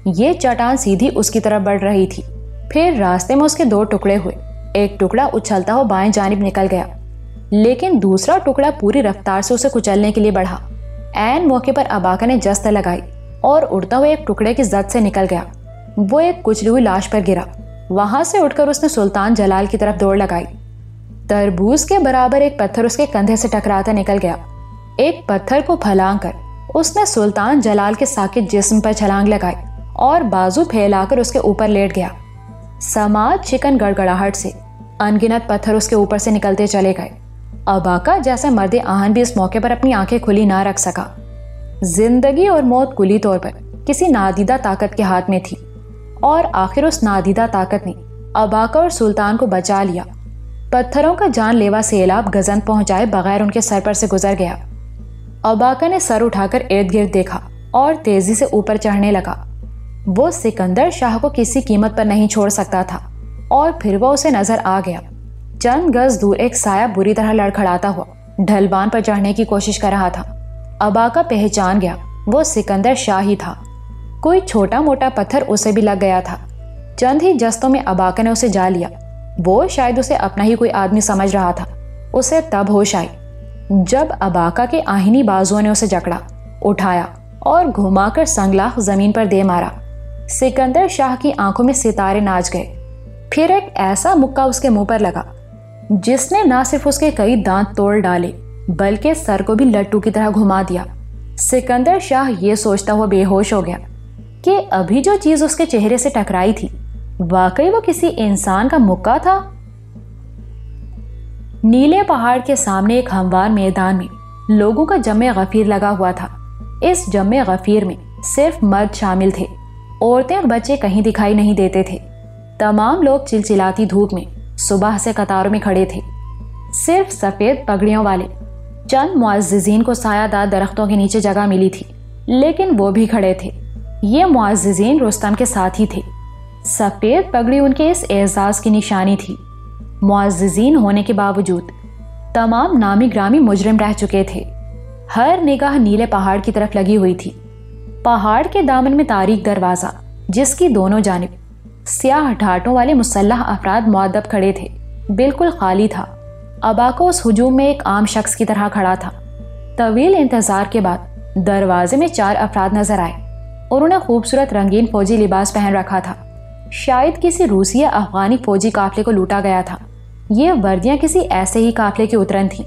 یہ چٹان سیدھی اس کی طرف بڑھ رہی تھی۔ پھر راستے میں اس کے 2 ٹکڑے ہوئے۔ ایک ٹکڑا اچھلتا ہوا بائیں جانب نکل گیا، لیکن دوسرا ٹکڑا پوری رفتار سے اسے کچلنے کے لیے بڑھا۔ عین موقع پر اباکا نے جست لگائی اور اڑتا ہوا ایک ٹکڑے کی زد سے نکل گیا۔ وہ ایک کچلی ہوئی لاش پر گرا۔ وہاں سے اٹھ کر اس نے سلطان جلال کی طرف دوڑ لگائی۔ تربوز کے برابر ایک پتھر اس کے کندھے سے ٹکراتا نکل گیا۔ ایک پتھر کو پھلانگ کر اس نے سلطان جلال کے ساکت جسم پر چھلانگ لگائی اور بازو پھیلا کر اس کے اوپر لیٹ گیا۔ سماج چکن گڑگڑاہٹ سے انگنت پتھر اس کے اوپر سے نکلتے چلے گئے۔ اباکا جیسا مرد آہن بھی اس موقع پر اپنی آنکھیں کھلی نہ رکھ سکا۔ زندگی اور موت کلی طور پر کسی نادیدہ طاقت کے ہاتھ میں تھی، اور آخر اس نادیدہ طاقت نے اباکا اور سلطان کو بچا لیا۔ پتھروں کا جان لیوا سیلاب گزند پہنچائے بغیر ان کے سر پر سے گزر گیا۔ اباکا نے سر اٹھا کر ارد گرد دیکھا اور تیزی سے اوپر چڑھنے لگا۔ وہ سکندر شاہ کو کسی قیمت پر نہیں چھوڑ سکتا تھا، اور پھر وہ اسے نظر آ گیا۔ چند گز دور ایک سایہ بری طرح لڑکھڑاتا ہوا ڈھلوان پر چڑھنے کی کوشش کر رہا تھا۔ اباکا پہچان گیا وہ سکندر شاہ ہی تھا۔ کوئی چھوٹا موٹا پتھر اسے بھی لگ گیا تھا۔ چند ہی جستوں میں اباکا نے اسے جا لیا۔ وہ شاید اسے اپنا ہی کوئی آدمی سمجھ رہا تھا۔ اسے تب ہوش آئی جب اباکا کے آہنی بازوؤں نے اسے جکڑا، اٹھایا اور گھما کر سنگلاخ زمین پر دے مارا۔ سکندر شاہ کی آنکھوں میں ستارے ناچ گئے۔ پھر ایک ایسا مکہ اس کے منہ پر لگا جس نے نہ صرف اس کے کئی دانت توڑ ڈالے بلکہ سر کو بھی لٹو کی طرح گھما دیا۔ سکندر شاہ یہ سوچتا ہوا بے ہوش ہو گیا کہ ابھی جو چیز اس کے چہرے سے ٹکرائی تھی واقعی وہ کسی انسان کا مکہ تھا۔ نیلے پہاڑ کے سامنے ایک ہموار میدان میں لوگوں کا جمع غفیر لگا ہوا تھا۔ اس جمع غفیر میں صرف مرد شامل تھے، عورتیں اور بچے کہیں دکھائی نہیں دیتے تھے۔ تمام لوگ چلچلاتی دھوپ میں صبح سے قطاروں میں کھڑے تھے۔ صرف سفید پگڑیوں والے چند معززین کو سایہ دار درختوں کے نیچے جگہ ملی تھی، لیکن وہ بھی کھڑے تھے۔ یہ معززین رستم کے ساتھ ہی تھے۔ سفید پگڑی ان کے اس اعزاز کی نشانی تھی۔ معززین ہونے کے باوجود تمام نامی گرامی مجرم رہ چکے تھے۔ ہر نگاہ نیلے پہاڑ کی طرف لگی ہوئی تھی۔ پہاڑ کے دامن میں تاریک دروازہ جس کی دونوں جانب سیاہ ڈھاٹوں والے مسلح افراد مؤدب کھڑے تھے بالکل خالی تھا۔ اباکا اس ہجوم میں ایک عام شخص کی طرح کھڑا تھا۔ طویل انتظار کے بعد دروازے میں 4 افراد نظر آئے۔ انہوں نے خوبصورت رنگین فوجی لباس پہن رکھا تھا۔ شاید کسی روسی یا افغانی فوجی قافلے کو لوٹا گیا تھا۔ یہ وردیاں کسی ایسے ہی قافلے کی اترن تھیں۔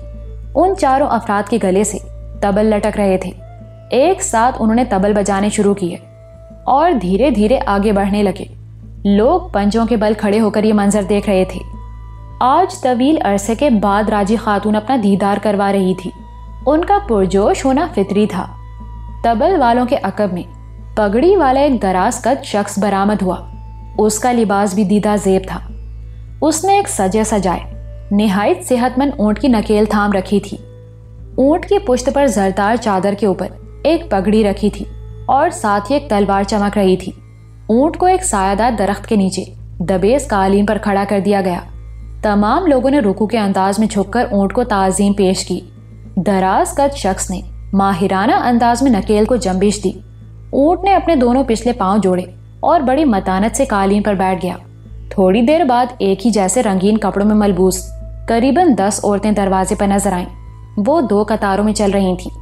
ان 4 افراد کے گلے سے تبل لٹک رہے تھے۔ ایک ساتھ انہوں نے تبل بجانے شروع کیے اور دھیرے دھیرے آگے بڑھنے لگے۔ لوگ پنجوں کے بل کھڑے ہو کر یہ منظر دیکھ رہے تھے۔ آج طویل عرصے کے بعد راجی خاتون اپنا دیدار کروا رہی تھی۔ ان کا پرجوش ہونا فطری تھا۔ تبل والوں کے عقب میں پگڑی والا ایک دراز قد شخص برآمد ہوا۔ اس کا لباس بھی دیدہ زیب تھا۔ اس نے ایک سجے سجائے نہایت صحت مند اونٹ کی نکیل تھام رکھی تھی۔ اونٹ کی پشت پر زردار چادر کے اوپر ایک پگڑی رکھی تھی اور ساتھ ہی ایک تلوار چمک رہی تھی۔ اونٹ کو ایک سایہ دار درخت کے نیچے دبیز قالین پر کھڑا کر دیا گیا۔ تمام لوگوں نے رکوع کے انداز میں جھک کر اونٹ کو تعظیم پیش کی۔ دراز قد شخص نے ماہرانہ انداز میں نکیل کو جنبش دی۔ اونٹ نے اپنے دونوں پچھلے پاؤں جوڑے اور بڑی متانت سے قالین پر بیٹھ گیا۔ تھوڑی دیر بعد ایک ہی جیسے رنگین کپڑوں میں ملبوس قریباً 10 عورتیں دروازے پر نظر آئیں۔ وہ 2 قطاروں میں چل رہی تھیں۔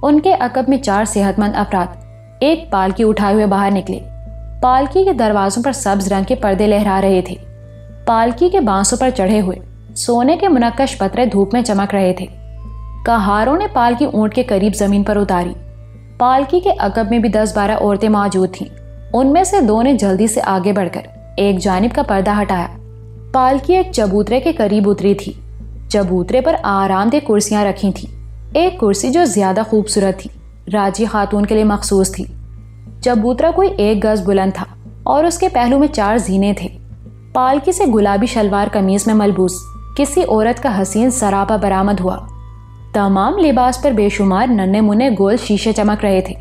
ان کے عقب میں 4 صحت مند افراد ایک پالکی اٹھائے ہوئے باہر نکلے۔ پالکی کے دروازوں پر سبز رنگ کے پردے لہرا رہے تھے۔ پالکی کے بانسوں پر چڑھے ہوئے سونے کے منقش پترے دھوپ میں چمک رہے تھے۔ کہاروں نے پالکی اونٹ کے قریب زمین پر اتاری۔ پالکی کے عقب میں بھی 10-12 عورتیں موجود تھیں۔ ان میں سے 2 نے جلدی سے آگے بڑھ کر ایک جانب کا پردہ ہٹایا۔ پالکی ایک چبوترے کے قریب اتری تھی۔ چبوترے پر آرام دہ کرسیاں رکھی تھیں۔ ایک کرسی جو زیادہ خوبصورت تھی راجی خاتون کے لیے مخصوص تھی۔ چبوترا کوئی 1 گز بلند تھا اور اس کے پہلو میں 4 زینے تھے۔ پالکی سے گلابی شلوار قمیص میں ملبوس کسی عورت کا حسین سراپا برآمد ہوا۔ تمام لباس پر بے شمار ننھے منھے گول شیشے چمک رہے تھے۔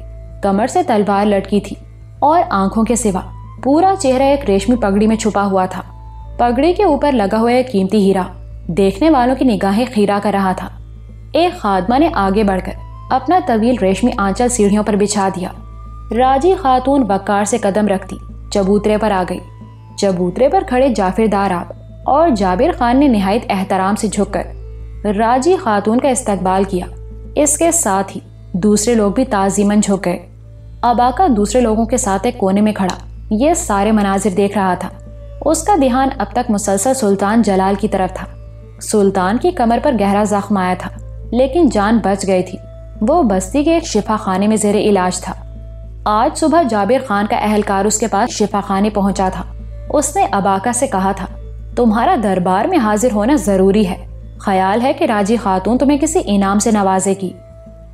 کمر سے تلوار لٹکی تھی اور آنکھوں کے سوا پورا چہرہ ایک ریشمی پگڑی میں چھپا ہوا تھا۔ پگڑی کے اوپر لگا ہوا ایک قیمتی ہیرا دیکھنے والوں کی نگاہیں خیرہ کر رہا تھا۔ ایک خادمہ نے آگے بڑھ کر اپنا طویل ریشمی آنچل سیڑھیوں پر بچھا دیا۔ راجی خاتون وقار سے قدم رکھتی چبوترے پر آ گئی۔ چبوترے پر کھڑے جعفر داراب اور جابر خان نے نہایت احترام سے جھک کر راجی خاتون کا استقبال کیا۔ اس کے ساتھ ہی دوسرے لوگ بھی تعظیماً جھک گئے۔ اباکا دوسرے لوگوں کے ساتھ ایک کونے میں کھڑا یہ سارے مناظر دیکھ رہا تھا۔ اس کا دھیان اب تک مسلسل سلطان جلال کی طرف تھا۔ سلطان کی کمر پر گہرا زخم آیا تھا لیکن جان بچ گئی تھی۔ وہ بستی کے ایک شفا خانے میں زیر علاج تھا۔ آج صبح جابر خان کا اہلکار اس کے پاس شفا خانے پہنچا تھا۔ اس نے اباکا سے کہا تھا تمہارا دربار میں حاضر ہونا ضروری ہے۔ خیال ہے کہ راجی خاتون تمہیں کسی انعام سے نوازے گی۔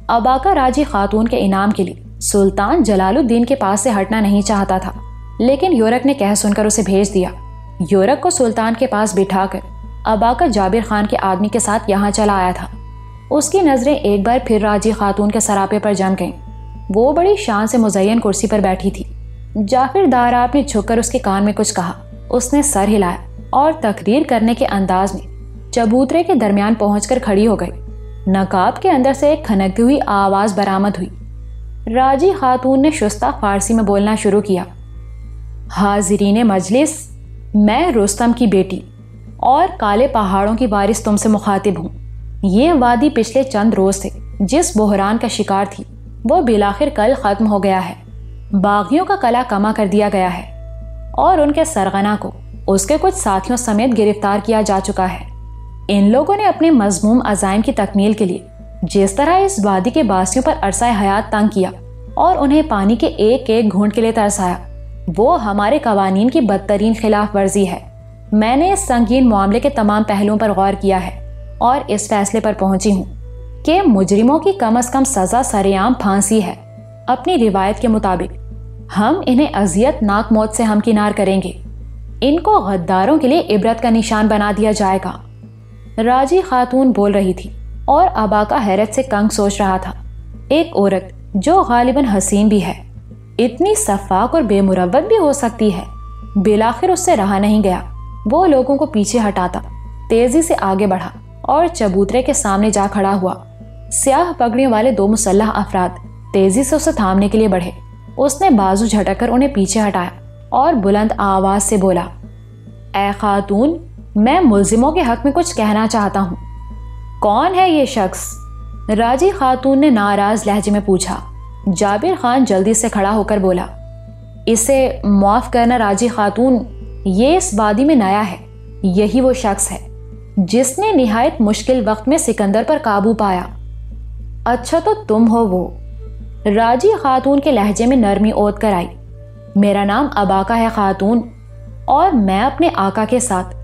اباکا راجی خاتون کے انعام کے لیے سلطان جلال الدین کے پاس سے ہٹنا نہیں چاہتا تھا لیکن یورک نے کہہ سن کر اسے بھیج دیا۔ یورک کو سلطان کے پاس بٹھا کر اباکا جابر خان کے آدمی کے ساتھ یہاں چلا آیا تھا۔ اس کی نظریں ایک بار پھر راجی خاتون کے سراپے پر جم گئیں۔ وہ بڑی شان سے مزین کرسی پر بیٹھی تھی۔ جعفر داراب نے جھک کر اس کے کان میں کچھ کہا۔ اس نے سر ہلایا اور تقریر کرنے کے انداز میں چبوترے کے درمیان پہنچ کر کھڑی ہو گئی۔ نقاب کے اندر سے ایک کھنکتی ہوئی آواز برآمد ہوئی۔ راجی خاتون نے شستہ فارسی میں بولنا شروع کیا۔ حاضرین مجلس، میں رستم کی بیٹی اور کالے پہاڑوں کی وارث تم سے مخاطب ہوں۔ یہ وادی پچھلے چند روز سے جس بحران کا شکار تھی وہ بالآخر کل ختم ہو گیا ہے۔ باغیوں کا قلعہ کما کر دیا گیا ہے اور ان کے سرغنہ کو اس کے کچھ ساتھیوں سمیت گرفتار کیا جا چکا ہے۔ ان لوگوں نے اپنے مذموم عزائم کی تکمیل کے لیے جس طرح اس وادی کے باسیوں پر عرصہ حیات تنگ کیا اور انہیں پانی کے ایک ایک گھونٹ کے لیے ترسایا، وہ ہمارے قوانین کی بدترین خلاف ورزی ہے۔ میں نے اس سنگین معاملے کے تمام پہلوؤں پر غور کیا ہے اور اس فیصلے پر پہنچی ہوں کہ مجرموں کی کم از کم سزا سرعام پھانسی ہے۔ اپنی روایت کے مطابق ہم انہیں اذیت ناک موت سے ہمکنار کریں گے۔ ان کو غداروں کے لیے عبرت کا نشان بنا دیا جائے گا۔ راجی خاتون بول رہی تھی اور اباکا حیرت سے کنگ سوچ رہا تھا۔ ایک عورت جو غالباً حسین بھی ہے اتنی شفاق اور بے مروت بھی ہو سکتی ہے۔ بالآخر اس سے رہا نہیں گیا۔ وہ لوگوں کو پیچھے ہٹاتا تیزی سے آگے بڑھا اور چبوترے کے سامنے جا کھڑا ہوا۔ سیاہ پگڑیوں والے 2 مسلح افراد تیزی سے اسے تھامنے کے لیے بڑھے۔ اس نے بازو جھٹک کر انہیں پیچھے ہٹایا اور بلند آواز سے بولا، اے خاتون، میں ملزموں کے حق میں کچھ کہنا چاہتا ہوں۔ کون ہے یہ شخص؟ راجی خاتون نے ناراض لہجے میں پوچھا۔ جابر خان جلدی سے کھڑا ہو کر بولا، اسے معاف کرنا راجی خاتون، یہ اس وادی میں نیا ہے۔ یہی وہ شخص ہے جس نے نہایت مشکل وقت میں سکندر پر قابو پایا۔ اچھا تو تم ہو وہ؟ راجی خاتون کے لہجے میں نرمی اوت کر آئی۔ میرا نام اباکا ہے خاتون، اور میں اپنے آقا کے ساتھ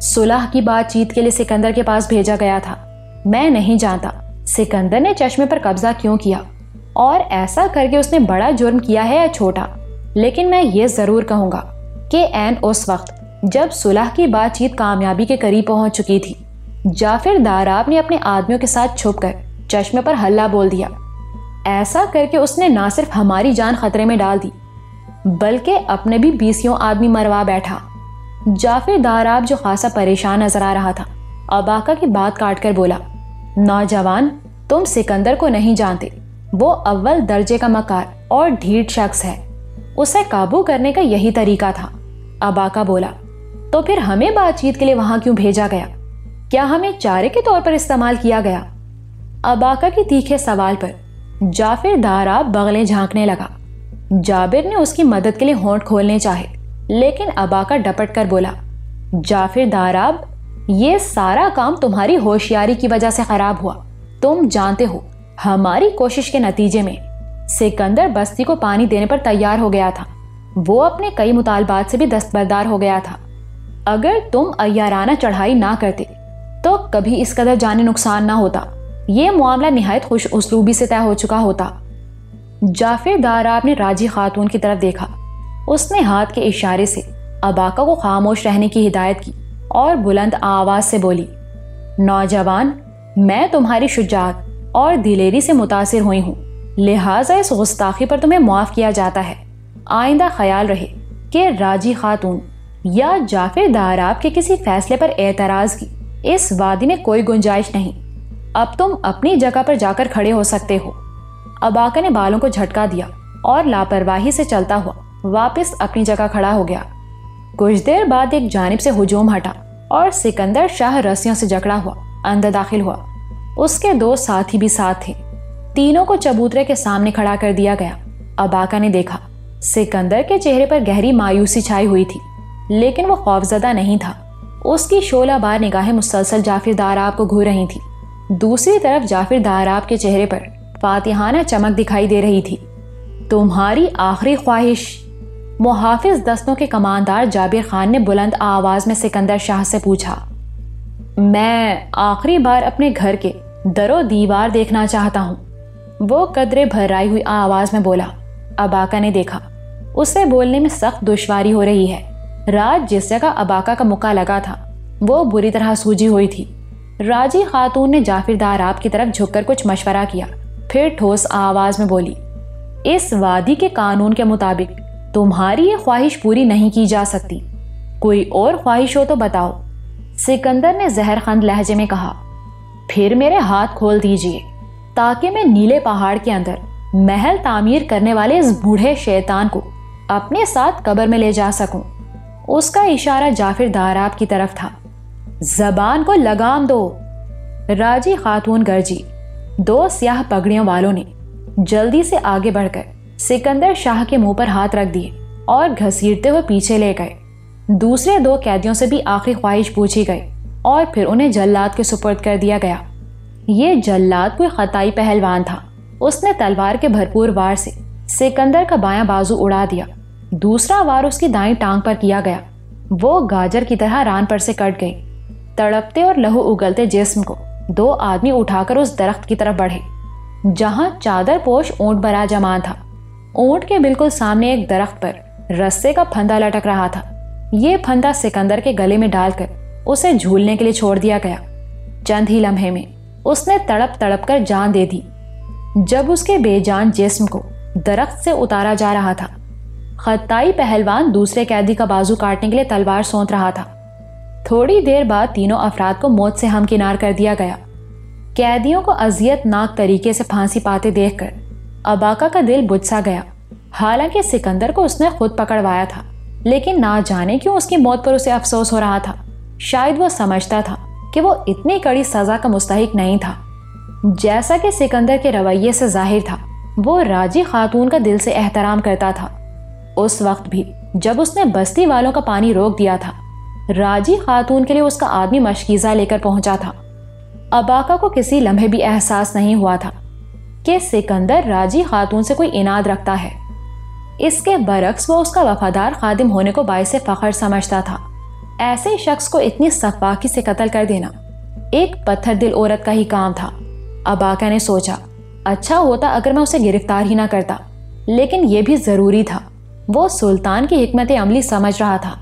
صلح کی بات چیت کے لیے سکندر کے پاس بھیجا گیا تھا۔ میں نہیں جانتا سکندر نے چشمے پر قبضہ کیوں کیا اور ایسا کر کے اس نے بڑا جرم کیا ہے یا چھوٹا، لیکن میں یہ ضرور کہوں گا کہ عین اس وقت جب صلح کی بات چیت کامیابی کے قریب پہنچ چکی تھی، جعفر داراب نے اپنے آدمیوں کے ساتھ چھپ کر چشمے پر ہلہ بول دیا۔ ایسا کر کے اس نے نہ صرف ہماری جان خطرے میں ڈال دی بلکہ اپنے بھی 20 آدمی مروا بیٹھا۔ جعفر داراب جو خاصا پریشان نظر آ رہا تھا اباکا کی بات کاٹ کر بولا، نوجوان تم سکندر کو نہیں جانتے، وہ اول درجے کا مکار اور ڈھیٹ شخص ہے، اسے قابو کرنے کا یہی طریقہ تھا۔ اباکا بولا، تو پھر ہمیں بات چیت کے لیے وہاں کیوں بھیجا گیا؟ کیا ہمیں چارے کے طور پر استعمال کیا گیا؟ اباکا کی تیکھے سوال پر جعفر داراب بغلیں جھانکنے لگا۔ جابر نے اس کی مدد کے لیے ہونٹ کھولنے چاہے، لیکن اباکا ڈپٹ کر بولا، جعفر داراب یہ سارا کام تمہاری ہوشیاری کی وجہ سے خراب ہوا۔ تم جانتے ہو ہماری کوشش کے نتیجے میں سکندر بستی کو پانی دینے پر تیار ہو گیا تھا، وہ اپنے کئی مطالبات سے بھی دستبردار ہو گیا تھا۔ اگر تم عیارانہ چڑھائی نہ کرتے تو کبھی اس قدر جانی نقصان نہ ہوتا، یہ معاملہ نہایت خوش اسلوبی سے طے ہو چکا ہوتا۔ جعفر داراب نے راجی خاتون کی طرف دیکھا، اس نے ہاتھ کے اشارے سے اباکا کو خاموش رہنے کی ہدایت کی اور بلند آواز سے بولی، نوجوان میں تمہاری شجاعت اور دلیری سے متاثر ہوئی ہوں، لہٰذا اس گستاخی پر تمہیں معاف کیا جاتا ہے۔ آئندہ خیال رہے کہ راجی خاتون یا جعفر داراب کے کسی فیصلے پر اعتراض کی اس وادی میں کوئی گنجائش نہیں۔ اب تم اپنی جگہ پر جا کر کھڑے ہو سکتے ہو۔ اباکا نے بالوں کو جھٹکا دیا اور لاپرواہی سے چلتا ہوا واپس اپنی جگہ کھڑا ہو گیا۔ کچھ دیر بعد ایک جانب سے ہجوم ہٹا اور سکندر شاہ رسیوں سے جکڑا ہوا اندر داخل ہوا۔ اس کے دو ساتھی بھی ساتھ تھے۔ تینوں کو چبوترے کے سامنے کھڑا کر دیا گیا۔ اباکا نے دیکھا سکندر کے چہرے پر گہری مایوسی چھائی ہوئی تھی، لیکن وہ خوفزدہ نہیں تھا۔ اس کی شعلہ بار نگاہیں مسلسل جعفر داراب کو گھور رہی تھی۔ دوسری طرف جعفر داراب کے چہرے پر فاتحانہ چمک دکھائی دے رہی تھی۔ تمہاری آخری خواہش؟ محافظ دستوں کے کماندار جابر خان نے بلند آواز میں سکندر شاہ سے پوچھا۔ میں آخری بار اپنے گھر کے در و دیوار دیکھنا چاہتا ہوں، وہ قدرے بھرائی ہوئی آواز میں بولا۔ اباکا نے دیکھا اسے بولنے میں سخت دشواری ہو رہی ہے۔ رات جس جگہ اباکا کا مکہ لگا تھا وہ بری طرح سوجی ہوئی تھی۔ راجی خاتون نے جعفر داراب کی طرف جھک کر کچھ مشورہ کیا، پھر ٹھوس آواز میں بولی، اس وادی کے قانون کے مطابق تمہاری یہ خواہش پوری نہیں کی جا سکتی، کوئی اور خواہش ہو تو بتاؤ۔ سکندر نے زہر خند لہجے میں کہا، پھر میرے ہاتھ کھول دیجئے تاکہ میں نیلے پہاڑ کے اندر محل تعمیر کرنے والے اس بوڑھے شیطان کو اپنے ساتھ قبر میں لے جا سکوں۔ اس کا اشارہ جعفر داراب کی طرف تھا۔ زبان کو لگام دو، راجی خاتون گرجی۔ دو سیاہ پگڑیوں والوں نے جلدی سے آگے بڑھ کر سکندر شاہ کے منہ پر ہاتھ رکھ دیے اور گھسیٹتے ہوئے پیچھے لے گئے۔ دوسرے دو قیدیوں سے بھی آخری خواہش پوچھی گئی اور پھر انہیں جلاد کے سپرد کر دیا گیا۔ یہ جلاد کوئی خطائی پہلوان تھا۔ اس نے تلوار کے بھرپور وار سے سکندر کا بایاں بازو اڑا دیا، دوسرا وار اس کی دائیں ٹانگ پر کیا گیا۔ وہ گاجر کی طرح ران پر سے کٹ گئی۔ تڑپتے اور لہو اگلتے جسم کو دو آدمی اٹھا کر اس درخت کی طرف بڑھے جہاں چادر پوش اونٹ براجمان تھا۔ اونٹ کے بالکل سامنے ایک درخت پر رسے کا پھندا لٹک رہا تھا۔ یہ پھندا سکندر کے گلے میں ڈال کر اسے جھولنے کے لیے چھوڑ دیا گیا۔ چند ہی لمحے میں اس نے تڑپ تڑپ کر جان دے دی۔ جب اس کے بے جان جسم کو درخت سے اتارا جا رہا تھا، خطائی پہلوان دوسرے قیدی کا بازو کاٹنے کے لیے تلوار سونت رہا تھا۔ تھوڑی دیر بعد تینوں افراد کو موت سے ہمکنار کر دیا گیا۔ قیدیوں کو اذیت ناک طریقے سے پھانسی پاتے دیکھ کر اباکا کا دل بجھ سا گیا۔ حالانکہ سکندر کو اس نے خود پکڑوایا تھا، لیکن نہ جانے کیوں اس کی موت پر اسے افسوس ہو رہا تھا۔ شاید وہ سمجھتا تھا کہ وہ اتنی کڑی سزا کا مستحق نہیں تھا۔ جیسا کہ سکندر کے رویے سے ظاہر تھا، وہ راجی خاتون کا دل سے احترام کرتا تھا۔ اس وقت بھی جب اس نے بستی والوں کا پانی روک دیا تھا، راجی خاتون کے لیے اس کا آدمی مشکیزہ لے کر پہنچا تھا۔ اباکا کو کسی لمحے بھی احساس نہیں ہوا تھا کہ سکندر راجی خاتون سے کوئی اناد رکھتا ہے۔ اس کے برعکس وہ اس کا وفادار خادم ہونے کو باعث فخر سمجھتا تھا۔ ایسے شخص کو اتنی سفاکی سے قتل کر دینا ایک پتھر دل عورت کا ہی کام تھا۔ اباکا نے سوچا، اچھا ہوتا اگر میں اسے گرفتار ہی نہ کرتا، لیکن یہ بھی ضروری تھا۔ وہ سلطان کی حکمت عملی سمجھ رہا تھا۔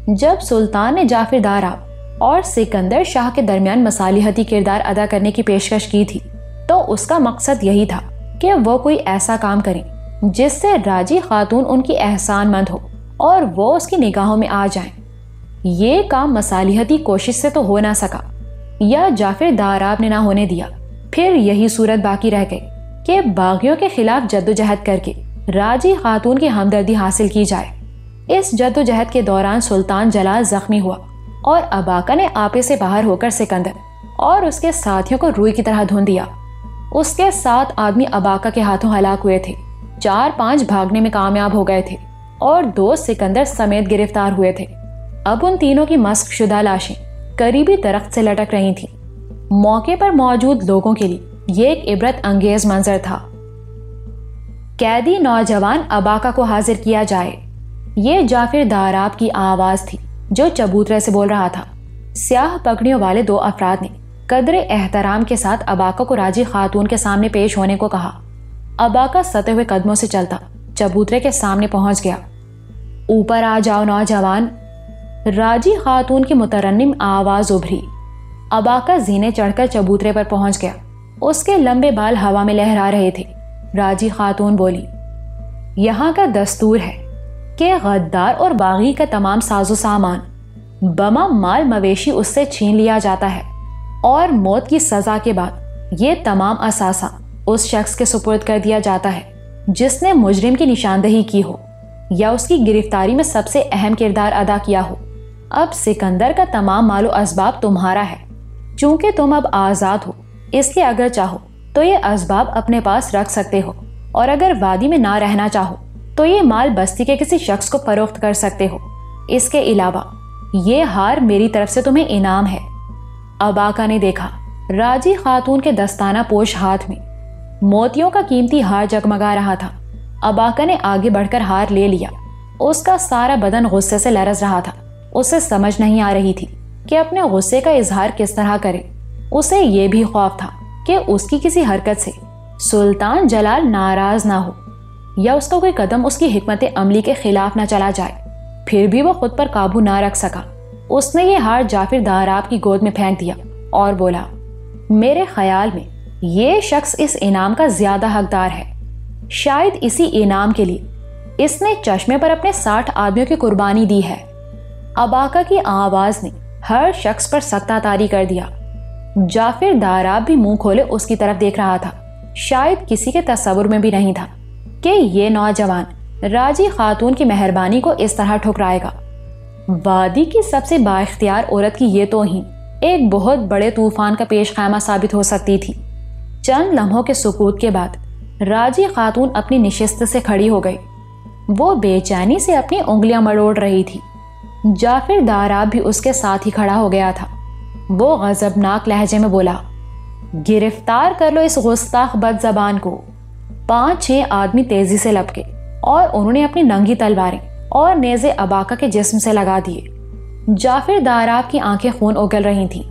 جب سلطان نے جعفر داراب اور سکندر شاہ کے درمیان مصالحتی کردار ادا کرنے کی پیشکش کی تھی تو اس کا مقصد یہی تھا کہ وہ کوئی ایسا کام کریں جس سے راجی خاتون ان کی احسان مند ہو اور وہ اس کی نگاہوں میں آ جائیں۔ یہ کام مصالحتی کوشش سے تو ہو نہ سکا یا جعفر داراب نے نہ ہونے دیا، پھر یہی صورت باقی رہ گئی کہ باغیوں کے خلاف جدوجہد کر کے راجی خاتون کی ہمدردی حاصل کی جائے۔ اس جدوجہد کے دوران سلطان جلال زخمی ہوا اور اباقہ نے آپے سے باہر ہو کر سکندر اور اس کے ساتھیوں کو روئی کی طرح دھن دیا۔ اس کے 7 آدمی اباقہ کے ہاتھوں ہلاک ہوئے تھے، 4-5 بھاگنے میں کامیاب ہو گئے تھے اور 2 سکندر سمیت گرفتار ہوئے تھے۔ اب ان تینوں کی مسخ شدہ لاشیں قریبی درخت سے لٹک رہی تھیں۔ موقع پر موجود لوگوں کے لیے یہ ایک عبرت انگیز منظر تھا۔ قیدی نوجوان اباقہ کو حاضر کیا جائے، یہ جعفر داراب کی آواز تھی جو چبوترے سے بول رہا تھا۔ سیاہ پگڑیوں والے 2 افراد نے قدر احترام کے ساتھ اباقہ کو راجی خاتون کے سامنے پیش ہونے کو کہا۔ اباقہ ستے ہوئے قدموں سے چلتا چبوترے کے سامنے پہنچ گیا۔ اوپر آ جاؤ نوجوان، راجی خاتون کی مترنم آواز ابھری۔ اباقہ زینے چڑھ کر چبوترے پر پہنچ گیا، اس کے لمبے بال ہوا میں لہرا رہے تھے۔ راجی خاتون بولی، یہاں کا دستور ہے کہ غدار اور باغی کا تمام ساز و سامان بما مال مویشی اس سے چھین لیا جاتا ہے اور موت کی سزا کے بعد یہ تمام اثاثہ اس شخص کے سپرد کر دیا جاتا ہے جس نے مجرم کی نشاندہی کی ہو یا اس کی گرفتاری میں سب سے اہم کردار ادا کیا ہو۔ اب سکندر کا تمام مال و اسباب تمہارا ہے، چونکہ تم اب آزاد ہو اس لیے اگر چاہو تو یہ اسباب اپنے پاس رکھ سکتے ہو، اور اگر وادی میں نہ رہنا چاہو تو یہ مال بستی کے کسی شخص کو فروخت کر سکتے ہو۔ اس کے علاوہ یہ ہار میری طرف سے تمہیں انعام ہے۔ اباقہ نے دیکھا راجی خاتون کے دستانہ پوش ہاتھ میں موتیوں کا قیمتی ہار جگمگا رہا تھا۔ اباقہ نے آگے بڑھ کر ہار لے لیا۔ اس کا سارا بدن غصے سے لرز رہا تھا۔ اسے سمجھ نہیں آ رہی تھی کہ اپنے غصے کا اظہار کس طرح کرے۔ اسے یہ بھی خوف تھا کہ اس کی کسی حرکت سے سلطان جلال ناراض نہ ہو یا اس کا کوئی قدم اس کی حکمت عملی کے خلاف نہ چلا جائے۔ پھر بھی وہ خود پر قابو نہ رکھ سکا۔ اس نے یہ ہار جعفر داراب کی گود میں پھینک دیا اور بولا، میرے خیال میں یہ شخص اس انعام کا زیادہ حقدار ہے۔ شاید اسی انعام کے لیے اس نے چشمے پر اپنے 60 آدمیوں کی قربانی دی ہے۔ اباقہ کی آواز نے ہر شخص پر سکتہ طاری کر دیا۔ جعفر داراب بھی منہ کھولے اس کی طرف دیکھ رہا تھا۔ شاید کسی کے تصور میں بھی نہیں تھا کہ یہ نوجوان راجی خاتون کی مہربانی کو اس طرح ٹھکرائے گا۔ وادی کی سب سے بااختیار عورت کی یہ توہین ایک بہت بڑے طوفان کا پیش خیمہ ثابت ہو سکتی تھی۔ چند لمحوں کے سکوت کے بعد راجی خاتون اپنی نشست سے کھڑی ہو گئی۔ وہ بے چینی سے اپنی انگلیاں مروڑ رہی تھی۔ جعفر داراب بھی اس کے ساتھ ہی کھڑا ہو گیا تھا۔ وہ غضبناک لہجے میں بولا، گرفتار کر لو اس گستاخ بد زبان کو۔ 5-6 آدمی تیزی سے لپکے اور انہوں نے اپنی ننگی تلواریں اور نیزے اباقہ کے جسم سے لگا دیے۔ جعفر داراب کی آنکھیں خون اگل رہی تھیں۔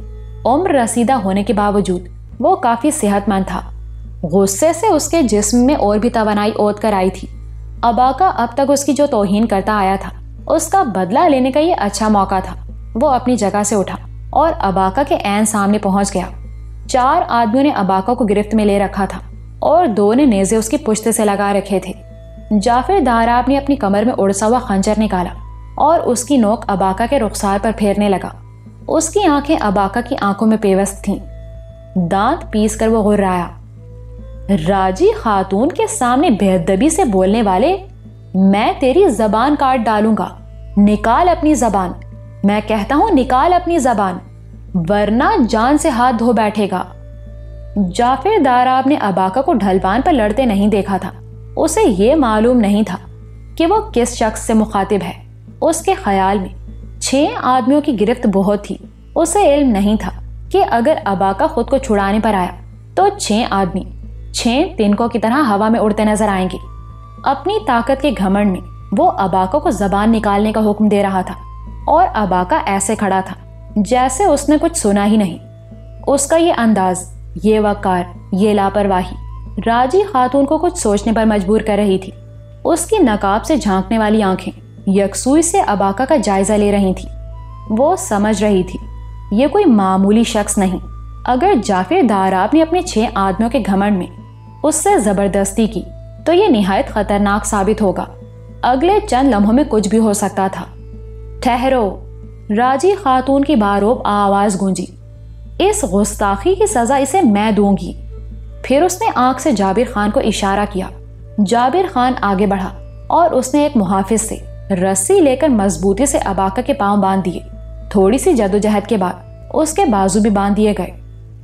عمر رسیدہ ہونے کے باوجود وہ کافی صحت مند تھا۔ غصے سے اس کے جسم میں اور بھی توانائی اوت کر آئی تھی۔ اباقہ اب تک اس کی جو توہین کرتا آیا تھا اس کا بدلہ لینے کا یہ اچھا موقع تھا۔ وہ اپنی جگہ سے اٹھا اور اباقہ کے عین سامنے پہنچ گیا۔ 4 آدمیوں نے اباقہ کو گرفت میں لے رکھا تھا اور 2 نے نیزے اس کی پشت سے لگا رکھے تھے۔ جعفر داراب نے اپنی کمر میں اڑسا ہوا خنجر نکالا اور اس کی نوک اباقہ کے رخسار پر پھیرنے لگا۔ اس کی آنکھیں اباقہ کی آنکھوں میں پیوست تھیں۔ دانت پیس کر وہ غرایا، راجی خاتون کے سامنے بے ادبی سے بولنے والے، میں تیری زبان کاٹ ڈالوں گا۔ نکال اپنی زبان، میں کہتا ہوں نکال اپنی زبان، ورنہ جان سے ہاتھ دھو بیٹھے گا۔ جعفر داراب نے اباقہ کو ڈھلوان پر لڑتے نہیں دیکھا تھا۔ اسے یہ معلوم نہیں تھا کہ وہ کس شخص سے مخاطب ہے۔ اس کے خیال میں 6 آدمیوں کی گرفت بہت تھی۔ اسے علم نہیں تھا کہ اگر اباقہ خود کو چھڑانے پر آیا تو 6 آدمی 6 تنکوں کی طرح ہوا میں اڑتے نظر آئیں گے۔ اپنی طاقت کے گھمنڈ میں وہ اباقہ کو زبان نکالنے کا حکم دے رہا تھا اور اباقہ ایسے کھڑا تھا جیسے اس نے کچھ سنا ہی نہیں۔ اس کا یہ انداز، یہ وقار، یہ لاپرواہی راجی خاتون کو کچھ سوچنے پر مجبور کر رہی تھی۔ اس کی نقاب سے جھانکنے والی آنکھیں یکسوئی سے اباقہ کا جائزہ لے رہی تھی۔ وہ سمجھ رہی تھی یہ کوئی معمولی شخص نہیں۔ اگر جعفر داراب نے اپنے 6 آدمیوں کے گھمنڈ میں اس سے زبردستی کی تو یہ نہایت خطرناک ثابت ہوگا۔ اگلے چند لمحوں میں کچھ بھی ہو سکتا تھا۔ ٹھہرو، راجی خاتون کی باروب آواز گونجی، اس گستاخی کی سزا اسے میں دوں گی۔ پھر اس نے آنکھ سے جابر خان کو اشارہ کیا۔ جابر خان آگے بڑھا اور اس نے ایک محافظ سے رسی لے کر مضبوطی سے اباکا کے پاؤں باندھ دیے۔ تھوڑی سی جدوجہد کے بعد اس کے بازو بھی باندھ دیے گئے۔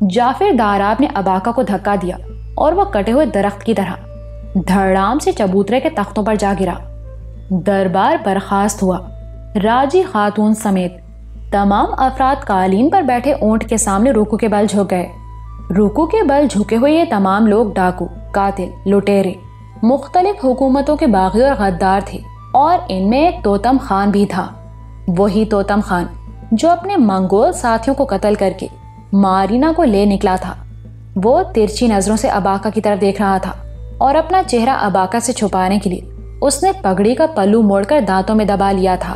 جعفر داراب نے اباکا کو دھکا دیا اور وہ کٹے ہوئے درخت کی طرح دھڑام سے چبوترے کے تختوں پر جا گرا۔ دربار برخاست ہوا۔ راجی خاتون سمیت تمام افراد قالین پر بیٹھے اونٹ کے سامنے رکوع کے بل جھک گئے۔ رکوع کے بل جھکے ہوئے یہ تمام لوگ ڈاکو، قاتل، لٹیرے، مختلف حکومتوں کے باغی اور غدار تھے، اور ان میں ایک توتم خان بھی تھا، وہی توتم خان جو اپنے منگول ساتھیوں کو قتل کر کے مارینا کو لے نکلا تھا۔ وہ ترچھی نظروں سے اباکا کی طرف دیکھ رہا تھا اور اپنا چہرہ اباکا سے چھپانے کے لیے اس نے پگڑی کا پلو موڑ کر دانتوں میں دبا لیا تھا۔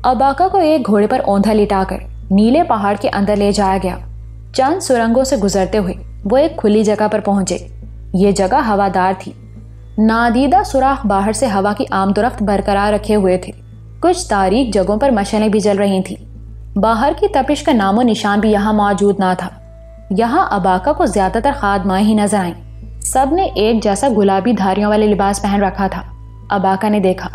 اباکا کو ایک گھوڑے پر اوندھا لٹا کر نیلے پہاڑ کے اندر لے جایا گیا۔ چند سرنگوں سے گزرتے ہوئے وہ ایک کھلی جگہ پر پہنچے۔ یہ جگہ ہوادار تھی۔ نادیدہ سوراخ باہر سے ہوا کی آمد و رفت برقرار رکھے ہوئے تھے۔ کچھ تاریک جگہوں پر مشعلیں بھی جل رہی تھیں۔ باہر کی تپش کا نام و نشان بھی یہاں موجود نہ تھا۔ یہاں اباکا کو زیادہ تر خادمائیں ہی نظر آئیں۔ سب نے ایک جیسا گلابی دھاریوں والے لباس پہن رکھا تھا۔ اباکا نے دیکھا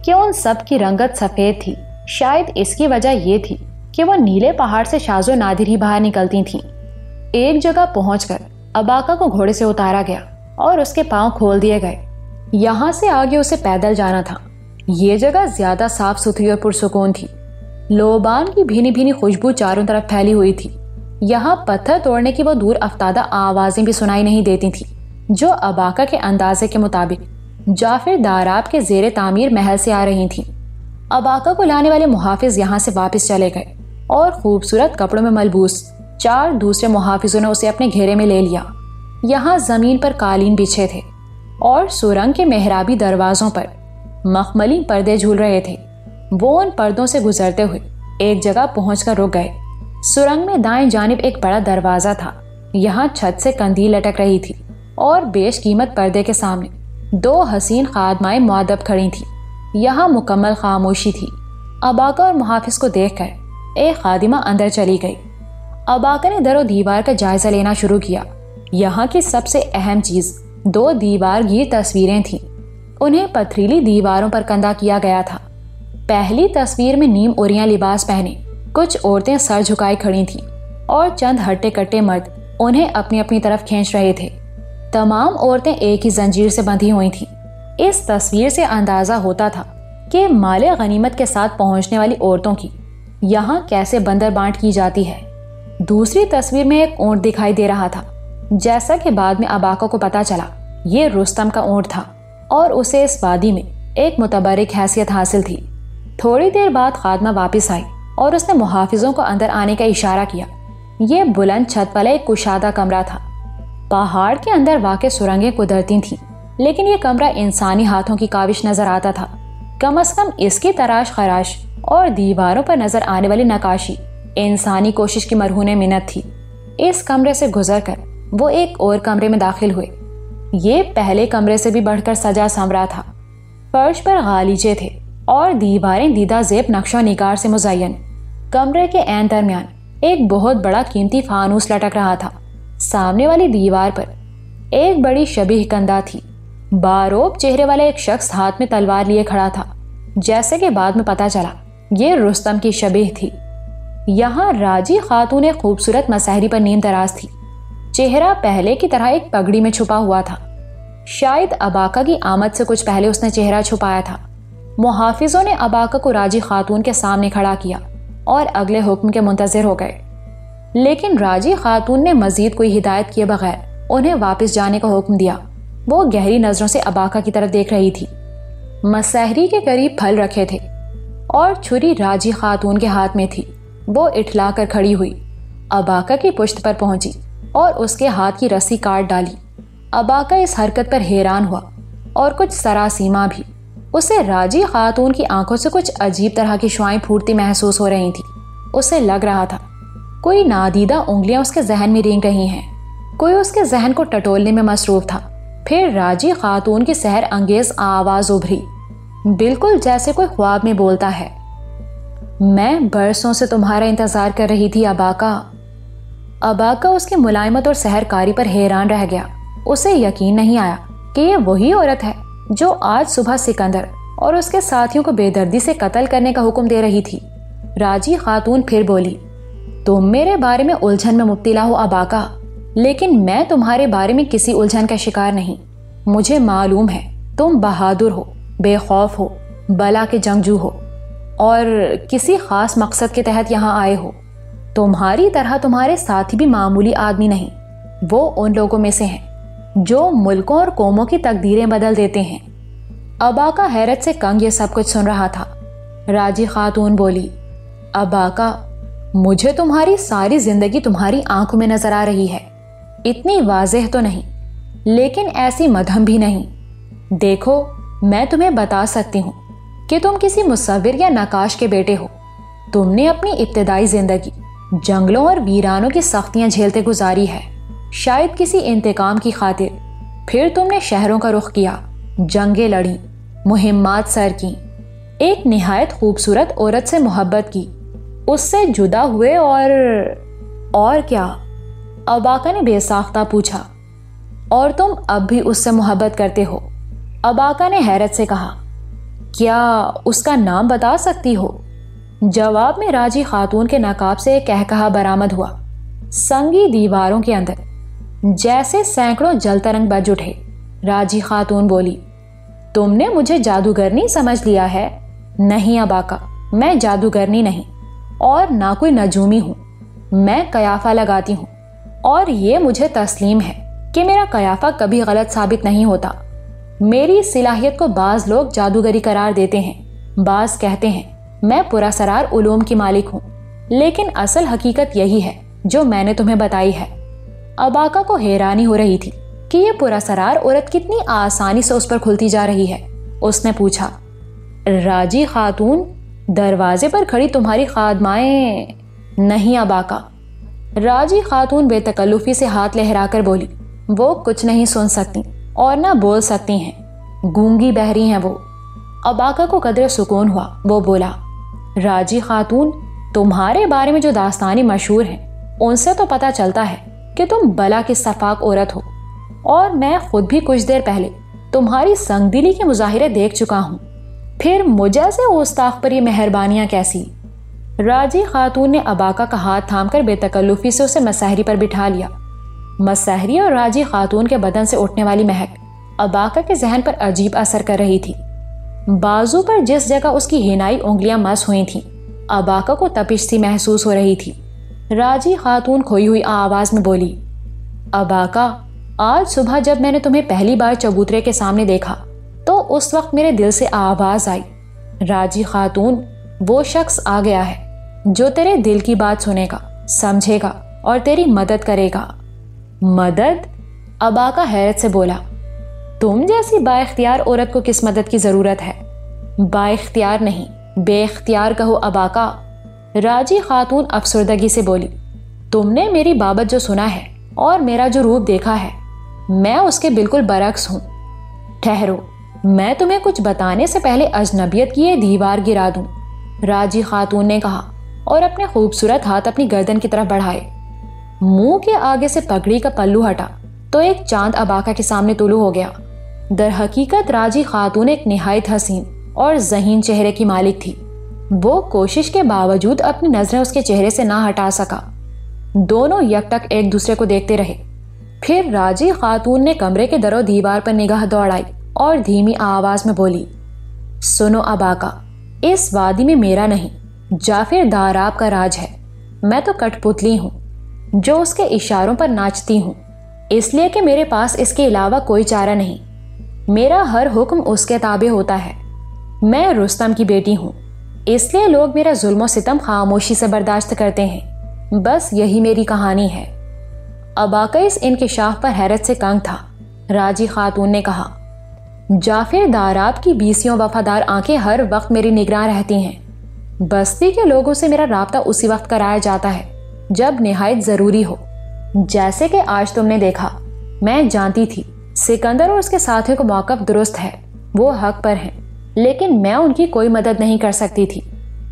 کہ ان سب کی رنگت سفید تھی۔ شاید اس کی وجہ یہ تھی کہ وہ نیلے پہاڑ سے شاز و نادر ہی باہر نکلتی تھیں۔ ایک جگہ پہنچ کر اباکا کو گھوڑے سے اتارا گیا اور اس کے پاؤں کھول دیے گئے۔ یہاں سے آگے اسے پیدل جانا تھا۔ یہ جگہ زیادہ صاف ستھری اور پرسکون تھی۔ لوبان کی بھینی بھینی خوشبو چاروں طرف پھیلی ہوئی تھی۔ یہاں پتھر توڑنے کی وہ دور افتادہ آوازیں بھی سنائی نہیں دیتی تھیں جو اباکا کے اندازے کے مطابق جعفر داراب کے زیر تعمیر محل سے آ رہی تھیں۔ اباکا کو لانے والے محافظ یہاں سے واپس چلے گئے اور خوبصورت کپڑوں میں ملبوس 4 دوسرے محافظوں نے اسے اپنے گھیرے میں لے لیا۔ یہاں زمین پر قالین بچھے تھے اور سرنگ کے محرابی دروازوں پر مخملی پردے جھول رہے تھے۔ وہ ان پردوں سے گزرتے ہوئے ایک جگہ پہنچ کر رک گئے۔ سرنگ میں دائیں جانب ایک بڑا دروازہ تھا۔ یہاں چھت سے قندیل لٹک رہی تھی اور بیش قیمت پردے کے سامنے 2 حسین خادمائیں مؤدب کھڑی تھیں۔ یہاں مکمل خاموشی تھی۔ اباکا اور محافظ کو دیکھ کر ایک خادمہ اندر چلی گئی۔ اباکا نے در و دیوار کا جائزہ لینا شروع کیا۔ یہاں کی سب سے اہم چیز 2 دیوار گیر تصویریں تھیں۔ انہیں پتھریلی دیواروں پر کندہ کیا گیا تھا۔ پہلی تصویر میں نیم اوریاں لباس پہنے کچھ عورتیں سر جھکائے کھڑی تھیں اور چند ہٹے کٹے مرد انہیں اپنی اپنی طرف کھینچ رہے تھے۔ تمام عورتیں ایک ہی زنجیر سے بندھی ہوئی تھیں۔ اس تصویر سے اندازہ ہوتا تھا کہ مال غنیمت کے ساتھ پہنچنے والی عورتوں کی یہاں کیسے بندر بانٹ کی جاتی ہے۔ دوسری تصویر میں ایک اونٹ دکھائی دے رہا تھا۔ جیسا کہ بعد میں اباکا کو پتا چلا یہ رستم کا اونٹ تھا اور اسے اس وادی میں ایک متبرک حیثیت حاصل تھی۔ تھوڑی دیر بعد خادمہ واپس آئی اور اس نے محافظوں کو اندر آنے کا اشارہ کیا۔ یہ بلند چھت والا ایک کشادہ کمرہ تھا۔ پہاڑ کے اندر واقع سرنگیں قدرتی تھیں، لیکن یہ کمرہ انسانی ہاتھوں کی کاوش نظر آتا تھا۔ کم از کم اس کی تراش خراش اور دیواروں پر نظر آنے والی نقاشی انسانی کوشش کی مرہون منت تھی۔ اس کمرے سے گزر کر وہ ایک اور کمرے میں داخل ہوئے۔ یہ پہلے کمرے سے بھی بڑھ کر سجا سنورا تھا۔ فرش پر غالیچے تھے اور دیواریں دیدہ زیب نقش و نگار سے مزین۔ کمرے کے عین درمیان ایک بہت بڑا قیمتی فانوس لٹک رہا تھا۔ سامنے والی دیوار پر ایک بڑی شبیہ کندہ تھی۔ باروب چہرے والا ایک شخص ہاتھ میں تلوار لیے کھڑا تھا۔ جیسے کہ بعد میں پتا چلا یہ رستم کی شبیہ تھی۔ یہاں راجی خاتون ایک خوبصورت مسحری پر نیم دراز تھی۔ چہرہ پہلے کی طرح ایک پگڑی میں چھپا ہوا تھا۔ شاید اباکا کی آمد سے کچھ پہلے اس نے چہرہ چھپایا تھا۔ محافظوں نے اباکا کو راجی خاتون کے سامنے کھڑا کیا اور اگلے حکم کے منتظر ہو گئے، لیکن راجی خاتون نے مزید کوئی ہدایت کیے بغیر انہیں واپس جانے کا حکم دیا۔ وہ گہری نظروں سے اباکا کی طرف دیکھ رہی تھی۔ مسحری کے قریب پھل رکھے تھے اور چھری راجی خاتون کے ہاتھ میں تھی۔ وہ اٹھلا کر کھڑی ہوئی، اباکا کی پشت پر پہنچی اور اس کے ہاتھ کی رسی کاٹ ڈالی۔ اباکا اس حرکت پر حیران ہوا اور کچھ سراسیما بھی۔ اسے راجی خاتون کی آنکھوں سے کچھ عجیب طرح کی شعائیں پھوٹتی محسوس ہو رہی تھی۔ اسے لگ رہا تھا کوئی نادیدہ انگلیاں اس کے ذہن میں رینگ رہی ہیں، کوئی اس کے ذہن کو ٹٹولنے میں مصروف تھا۔ پھر راجی خاتون کی سحر انگیز آواز ابھری، بالکل جیسے کوئی خواب میں بولتا ہے۔ میں برسوں سے تمہارا انتظار کر رہی تھی اباکا۔ اباکا اس کی ملائمت اور سحرکاری پر حیران رہ گیا۔ اسے یقین نہیں آیا کہ یہ وہی عورت ہے جو آج صبح سکندر اور اس کے ساتھیوں کو بے دردی سے قتل کرنے کا حکم دے رہی تھی۔ راجی خاتون پھر بولی، تم میرے بارے میں الجھن میں مبتلا ہو اباکا، لیکن میں تمہارے بارے میں کسی الجھن کا شکار نہیں۔ مجھے معلوم ہے تم بہادر ہو، بے خوف ہو، بلا کے جنگجو ہو اور کسی خاص مقصد کے تحت یہاں آئے ہو۔ تمہاری طرح تمہارے ساتھی بھی معمولی آدمی نہیں، وہ ان لوگوں میں سے ہیں جو ملکوں اور قوموں کی تقدیریں بدل دیتے ہیں۔ اباکا حیرت سے کنگ یہ سب کچھ سن رہا تھا۔ راجی خاتون بولی، اباکا، مجھے تمہاری ساری زندگی تمہاری آنکھوں میں نظر آ رہی ہے، اتنی واضح تو نہیں لیکن ایسی مدھم بھی نہیں۔ دیکھو، میں تمہیں بتا سکتی ہوں کہ تم کسی مصور یا نقاش کے بیٹے ہو۔ تم نے اپنی ابتدائی زندگی جنگلوں اور ویرانوں کی سختیاں جھیلتے گزاری ہے، شاید کسی انتقام کی خاطر۔ پھر تم نے شہروں کا رخ کیا، جنگیں لڑیں، مہمات سر کیں، ایک نہایت خوبصورت عورت سے محبت کی، اس سے جدا ہوئے اور کیا؟ اباکا نے بے ساختہ پوچھا۔ اور تم اب بھی اس سے محبت کرتے ہو؟ اباکا نے حیرت سے کہا۔ کیا اس کا نام بتا سکتی ہو؟ جواب میں راجی خاتون کے نقاب سے ایک کہکہا برآمد ہوا۔ سنگی دیواروں کے اندر جیسے سینکڑوں جل ترنگ بج اٹھے۔ راجی خاتون بولی، تم نے مجھے جادوگرنی سمجھ لیا ہے؟ نہیں اباکا، میں جادوگرنی نہیں اور نہ کوئی نجومی ہوں۔ میں قیافہ لگاتی ہوں اور یہ مجھے تسلیم ہے کہ میرا قیافہ کبھی غلط ثابت نہیں ہوتا۔ میری صلاحیت کو بعض لوگ جادوگری قرار دیتے ہیں، بعض کہتے ہیں میں پراسرار علوم کی مالک ہوں، لیکن اصل حقیقت یہی ہے جو میں نے تمہیں بتائی ہے۔ اباکا کو حیرانی ہو رہی تھی کہ یہ پراسرار عورت کتنی آسانی سے اس پر کھلتی جا رہی ہے۔ اس نے پوچھا، راجی خاتون، دروازے پر کھڑی تمہاری خادمائیں؟ نہیں اباکا۔ راجی خاتون بے تکلفی سے ہاتھ لہرا کر بولی، وہ کچھ نہیں سن سکتی اور نہ بول سکتی ہیں، گونگی بہری ہیں وہ۔ اباکا کو قدرے سکون ہوا۔ وہ بولا، راجی خاتون، تمہارے بارے میں جو داستانی مشہور ہیں ان سے تو پتہ چلتا ہے کہ تم بلا کی صفاق عورت ہو، اور میں خود بھی کچھ دیر پہلے تمہاری سنگ دلی کے مظاہرے دیکھ چکا ہوں۔ پھر مجھے سے اوستاخ پر یہ مہربانیاں کیسی؟ راجی خاتون نے اباکا کا ہاتھ تھام کر بے تکلفی سے اسے مسحری پر بٹھا لیا۔ مسحری اور راجی خاتون کے بدن سے اٹھنے والی مہک اباکا کے ذہن پر عجیب اثر کر رہی تھی۔ بازو پر جس جگہ اس کی ہینائی انگلیاں مس ہوئی تھیں، اباکا کو تپش سی محسوس ہو رہی تھی۔ راجی خاتون کھوئی ہوئی آواز میں بولی، اباکا، آج صبح جب میں نے تمہیں پہلی بار چبوترے کے سامنے دیکھا تو اس وقت میرے دل سے آواز آئی، راجی خاتون، وہ شخص آ گیا ہے جو تیرے دل کی بات سنے گا، سمجھے گا اور تیری مدد کرے گا۔ مدد؟ اباکا حیرت سے بولا، تم جیسی با اختیار عورت کو کس مدد کی ضرورت ہے؟ با اختیار نہیں، بے اختیار کہو اباکا۔ راجی خاتون افسردگی سے بولی، تم نے میری بابت جو سنا ہے اور میرا جو روپ دیکھا ہے، میں اس کے بالکل برعکس ہوں۔ ٹھہرو، میں تمہیں کچھ بتانے سے پہلے اجنبیت کی یہ دیوار گرا دوں، راجی خاتون نے کہا اور اپنے خوبصورت ہاتھ اپنی گردن کی طرف بڑھائے۔ منہ کے آگے سے پگڑی کا پلو ہٹا تو ایک چاند اباکا کے سامنے طلوع ہو گیا۔ در حقیقت راجی خاتون ایک نہایت حسین اور ذہین چہرے کی مالک تھی۔ وہ کوشش کے باوجود اپنی نظریں اس کے چہرے سے نہ ہٹا سکا۔ دونوں یک ٹک ایک دوسرے کو دیکھتے رہے۔ پھر راجی خاتون نے کمرے کے در و دیوار پر نگاہ دوڑائی اور دھیمی آواز میں بولی، سنو اباکا، اس وادی میں میرا نہیں، جعفر داراب کا راج ہے۔ میں تو کٹ پتلی ہوں جو اس کے اشاروں پر ناچتی ہوں، اس لیے کہ میرے پاس اس کے علاوہ کوئی چارہ نہیں۔ میرا ہر حکم اس کے تابع ہوتا ہے۔ میں رستم کی بیٹی ہوں، اس لیے لوگ میرا ظلم و ستم خاموشی سے برداشت کرتے ہیں۔ بس یہی میری کہانی ہے۔ اباکا اس انکشاف پر حیرت سے کنگ تھا۔ راجی خاتون نے کہا، جعفر داراب کی بیسیوں وفادار آنکھیں ہر وقت میری نگراں رہتی ہیں۔ بستی کے لوگوں سے میرا رابطہ اسی وقت کرایا جاتا ہے جب نہایت ضروری ہو، جیسے کہ آج تم نے دیکھا۔ میں جانتی تھی سکندر اور اس کے ساتھیوں کا موقف درست ہے، وہ حق پر ہیں، لیکن میں ان کی کوئی مدد نہیں کر سکتی تھی۔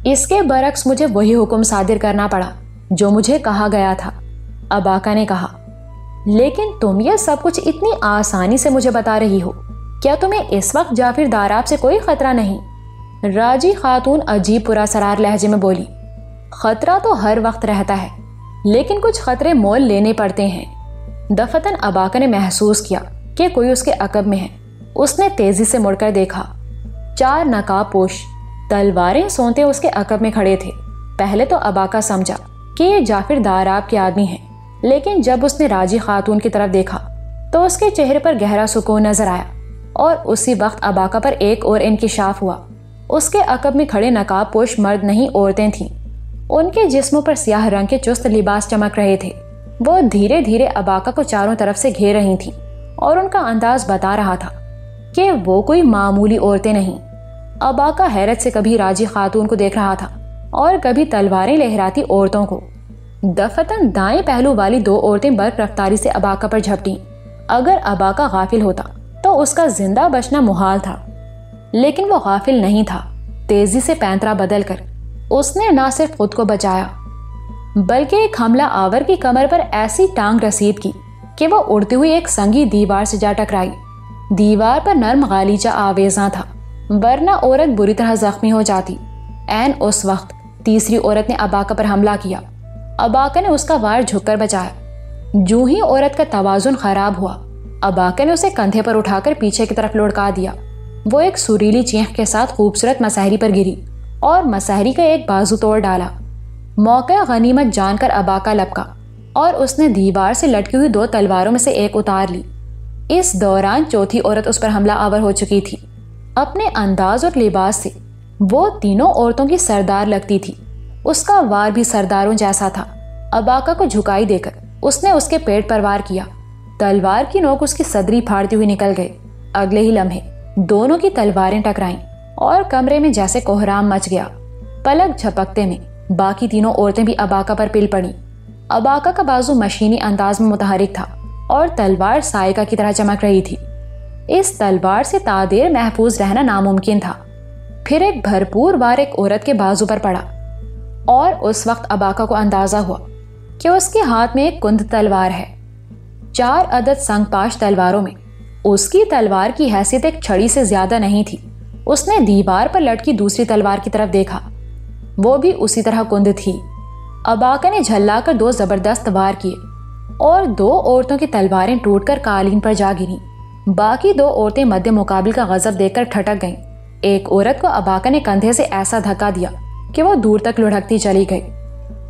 اس کے برعکس مجھے وہی حکم صادر کرنا پڑا جو مجھے کہا گیا تھا۔ اباکا نے کہا، لیکن تم یہ سب کچھ اتنی آسانی سے مجھے بتا رہی ہو، کیا تمہیں اس وقت جعفر داراب سے کوئی خطرہ نہیں؟ راجی خاتون عجیب پراسرار لہجے میں بولی، خطرہ تو ہر وقت رہتا ہے، لیکن کچھ خطرے مول لینے پڑتے ہیں۔ دفتن اباکا نے محسوس کیا کہ کوئی اس کے عقب میں ہے۔ اس نے تیزی سے مڑ کر دیکھا، 4 نقاب پوش تلواریں سونتے اس کے عقب میں کھڑے تھے۔ پہلے تو اباکا سمجھا کہ یہ جعفر داراب کے آدمی ہیں، لیکن جب اس نے راجی خاتون کی طرف دیکھا تو اس کے چہرے پر گہرا سکون نظر آیا، اور اسی وقت اباکا پر ایک اور انکشاف ہوا۔ اس کے عقب میں کھڑے نقاب پوش مرد نہیں، عورتیں تھیں۔ ان کے جسموں پر سیاہ رنگ کے چست لباس چمک رہے تھے۔ وہ دھیرے دھیرے اباکا کو چاروں طرف سے گھیر رہی تھیں، اور ان کا انداز بتا رہا تھا کہ وہ کوئی معمولی عورتیں نہیں۔ اباکا حیرت سے کبھی راجی خاتون کو دیکھ رہا تھا اور کبھی تلواریں لہراتی عورتوں کو۔ دفتن دائیں پہلو والی 2 عورتیں برق رفتاری سے اباکا پر جھپٹیں۔ اگر اباکا غافل ہوتا تو اس کا زندہ بچنا محال تھا، لیکن وہ غافل نہیں تھا۔ تیزی سے پینترا بدل کر اس نے نہ صرف خود کو بچایا بلکہ ایک حملہ آور کی کمر پر ایسی ٹانگ رسید کی کہ وہ اڑتی ہوئی ایک سنگی دیوار سے جا ٹکرائی۔ دیوار پر نرم غالیچہ آویزاں تھا، ورنہ عورت بری طرح زخمی ہو جاتی۔ عین اس وقت تیسری عورت نے اباکا پر حملہ کیا۔ اباکا نے اس کا وار جھک کر بچایا۔ جو ہی عورت کا توازن خراب ہوا، اباکا نے اسے کندھے پر اٹھا کر پیچھے کی طرف لڑکا دیا۔ وہ ایک سریلی چینخ کے ساتھ خوبصورت مسحری پر گری اور مسحری کا ایک بازو توڑ ڈالا۔ موقع غنیمت جان کر اباکا لپکا اور اس نے دیوار سے لٹکی ہوئی 2 تلواروں میں سے ایک اتار لی۔ اس دوران چوتھی عورت اس پر حملہ آور ہو چکی تھی۔ اپنے انداز اور لباس سے وہ تینوں عورتوں کی سردار لگتی تھی۔ اس کا وار بھی سرداروں جیسا تھا۔ اباکا کو جھکائی دے کر اس نے اس کے پیٹ پر وار کیا۔ تلوار کی نوک اس کی صدری پھاڑتی ہوئی نکل گئی۔ اگلے ہی لمحے دونوں کی تلواریں ٹکرائیں اور کمرے میں جیسے کوہرام مچ گیا۔ پلک جھپکتے میں باقی تینوں عورتیں بھی اباکا پر پل پڑیں۔ اباکا کا بازو مشینی انداز میں متحرک تھا اور تلوار سائیکا کی طرح چمک رہی تھی۔ اس تلوار سے تادیر محفوظ رہنا ناممکن تھا۔ پھر ایک بھرپور وار ایک عورت کے بازو پر پڑا، اور اس وقت اباکا کو اندازہ ہوا کہ اس کے ہاتھ میں ایک کند تلوار ہے۔ 4 عدد سنگ پاش تلواروں میں اس کی تلوار کی حیثیت ایک چھڑی سے زیادہ نہیں تھی۔ اس نے دیوار پر لٹکی دوسری تلوار کی طرف دیکھا، وہ بھی اسی طرح کند تھی۔ اباکا نے جھلا کر 2 زبردست وار کیے اور 2 عورتوں کی تلواریں ٹوٹ کر قالین پر جا گریں۔ باقی 2 عورتیں مد مقابل کا غضب دیکھ کر ٹھٹک گئیں۔ ایک عورت کو اباکا نے کندھے سے ایسا دھکا دیا کہ وہ دور تک لڑھکتی چلی گئی۔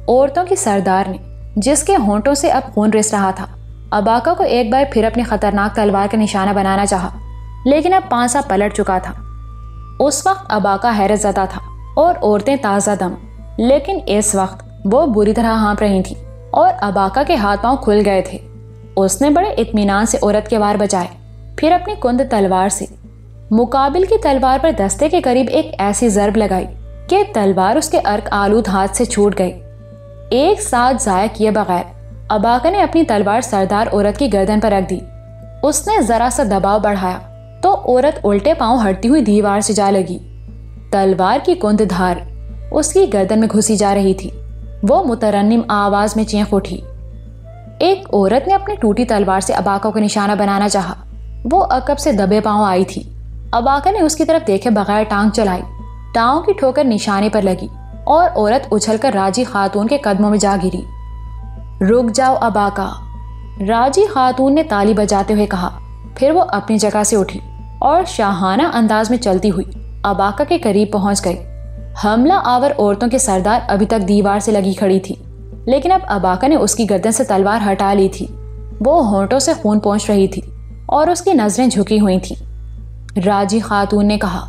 عورتوں کی سردار نے، جس کے ہونٹوں سے اب خون رس رہا تھا، اباکا کو ایک بار پھر اپنی خطرناک تلوار کا نشانہ بنانا چاہا، لیکن اب پانسا پلٹ چکا تھا۔ اس وقت اباکا حیرت زدہ تھا اور عورتیں تازہ دم، لیکن اس وقت وہ بری طرح ہانپ رہی تھیں اور اباکا کے ہاتھ پاؤں کھل گئے تھے۔ اس نے بڑے اطمینان سے عورت کے وار بچائے، پھر اپنی کند تلوار سے مقابل کی تلوار پر دستے کے قریب ایک ایسی ضرب لگائی کہ تلوار اس کے عرق آلود ہاتھ سے چھوٹ گئی۔ ایک ساتھ ضائع کیے بغیر اباکا نے اپنی تلوار سردار عورت کی گردن پر رکھ دی۔ اس نے ذرا سا دباؤ بڑھایا تو عورت الٹے پاؤں ہٹتی ہوئی دیوار سے جا لگی۔ تلوار کی کند دھار اس کی گردن میں گھسی جا رہی تھی۔ وہ مترنم آواز میں چینخ اٹھی۔ ایک عورت نے اپنی ٹوٹی تلوار سے اباکا کو نشانہ بنانا چاہا۔ وہ عقب سے دبے پاؤں آئی تھی۔ اباکا نے اس کی طرف دیکھے بغیر ٹانگ چلائی۔ ٹانگوں کی ٹھوکر نشانے پر لگی اور عورت اچھل کر راجی خاتون کے قدموں میں جا گری۔ رک جاؤ اباکا، راجی خاتون نے تالی بجاتے ہوئے کہا۔ پھر وہ اپنی جگہ سے اٹھی اور شاہانہ انداز میں چلتی ہوئی اباکا کے قریب پہنچ گئی۔ حملہ آور عورتوں کے سردار ابھی تک دیوار سے لگی کھڑی تھی، لیکن اب اباکا نے اس کی گردن سے تلوار ہٹا لی تھی۔ وہ ہونٹوں سے خون پہنچ رہی تھی اور اس کی نظریں جھکی ہوئی تھیں۔ راجی خاتون نے کہا،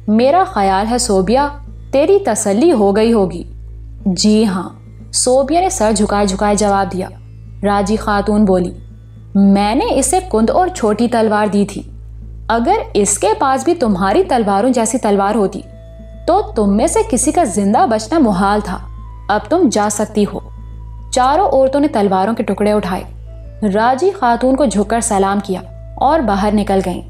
میرا خیال ہے صوبیا تیری تسلی ہو گئی ہوگی۔ جی ہاں، صوبیا نے سر جھکائے جھکائے جواب دیا۔ راجی خاتون بولی، میں نے اسے کند اور چھوٹی تلوار دی تھی۔ اگر اس کے پاس بھی تمہاری تلواروں جیسی تلوار ہوتی تو تم میں سے کسی کا زندہ بچنا محال تھا۔ اب تم جا سکتی ہو۔ چاروں عورتوں نے تلواروں کے ٹکڑے اٹھائے۔ راجی خاتون کو جھک کر سلام کیا اور باہر نکل گئیں۔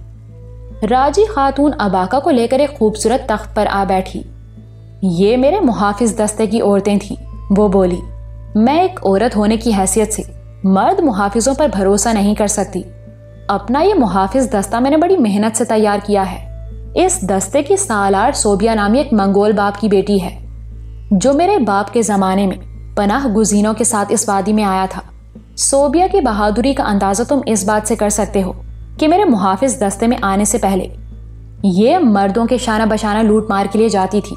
راجی خاتون اباکا کو لے کر ایک خوبصورت تخت پر آ بیٹھی۔ یہ میرے محافظ دستے کی عورتیں تھیں، وہ بولی۔ میں ایک عورت ہونے کی حیثیت سے مرد محافظوں پر بھروسہ نہیں کر سکتی۔ اپنا یہ محافظ دستہ میں نے بڑی محنت سے تیار کیا ہے۔ اس دستے کی سالار صوبیہ نامی ایک منگول باپ کی بیٹی ہے، جو میرے باپ کے زمانے میں پناہ گزینوں کے ساتھ اس وادی میں آیا تھا۔ صوبیہ کی بہادری کا اندازہ تم اس بات سے کر سکتے ہو کہ میرے محافظ دستے میں آنے سے پہلے یہ مردوں کے شانہ بشانہ لوٹ مار کے لیے جاتی تھی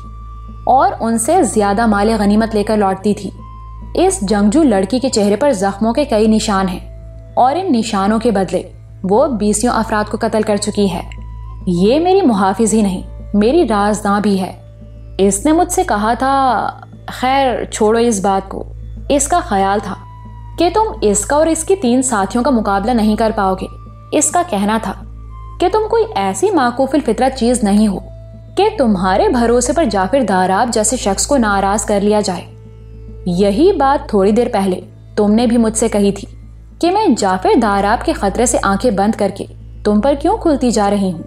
اور ان سے زیادہ مال غنیمت لے کر لوٹتی تھی۔ اس جنگجو لڑکی کے چہرے پر زخموں کے کئی نشان ہیں اور ان نشانوں کے بدلے وہ 20 افراد کو قتل کر چکی ہے۔ یہ میری محافظ ہی نہیں، میری رازداں بھی ہے۔ اس نے مجھ سے کہا تھا، خیر چھوڑو اس بات کو، اس کا خیال تھا کہ تم اس کا اور اس کی 3 ساتھیوں کا مقابلہ نہیں کر پاؤ گے۔ اس کا کہنا تھا کہ تم کوئی ایسی معکوف الفطرت چیز نہیں ہو کہ تمہارے بھروسے پر جعفر داراب جیسے شخص کو ناراض کر لیا جائے۔ یہی بات تھوڑی دیر پہلے تم نے بھی مجھ سے کہی تھی کہ میں جعفر داراب کے خطرے سے آنکھیں بند کر کے تم پر کیوں کھلتی جا رہی ہوں۔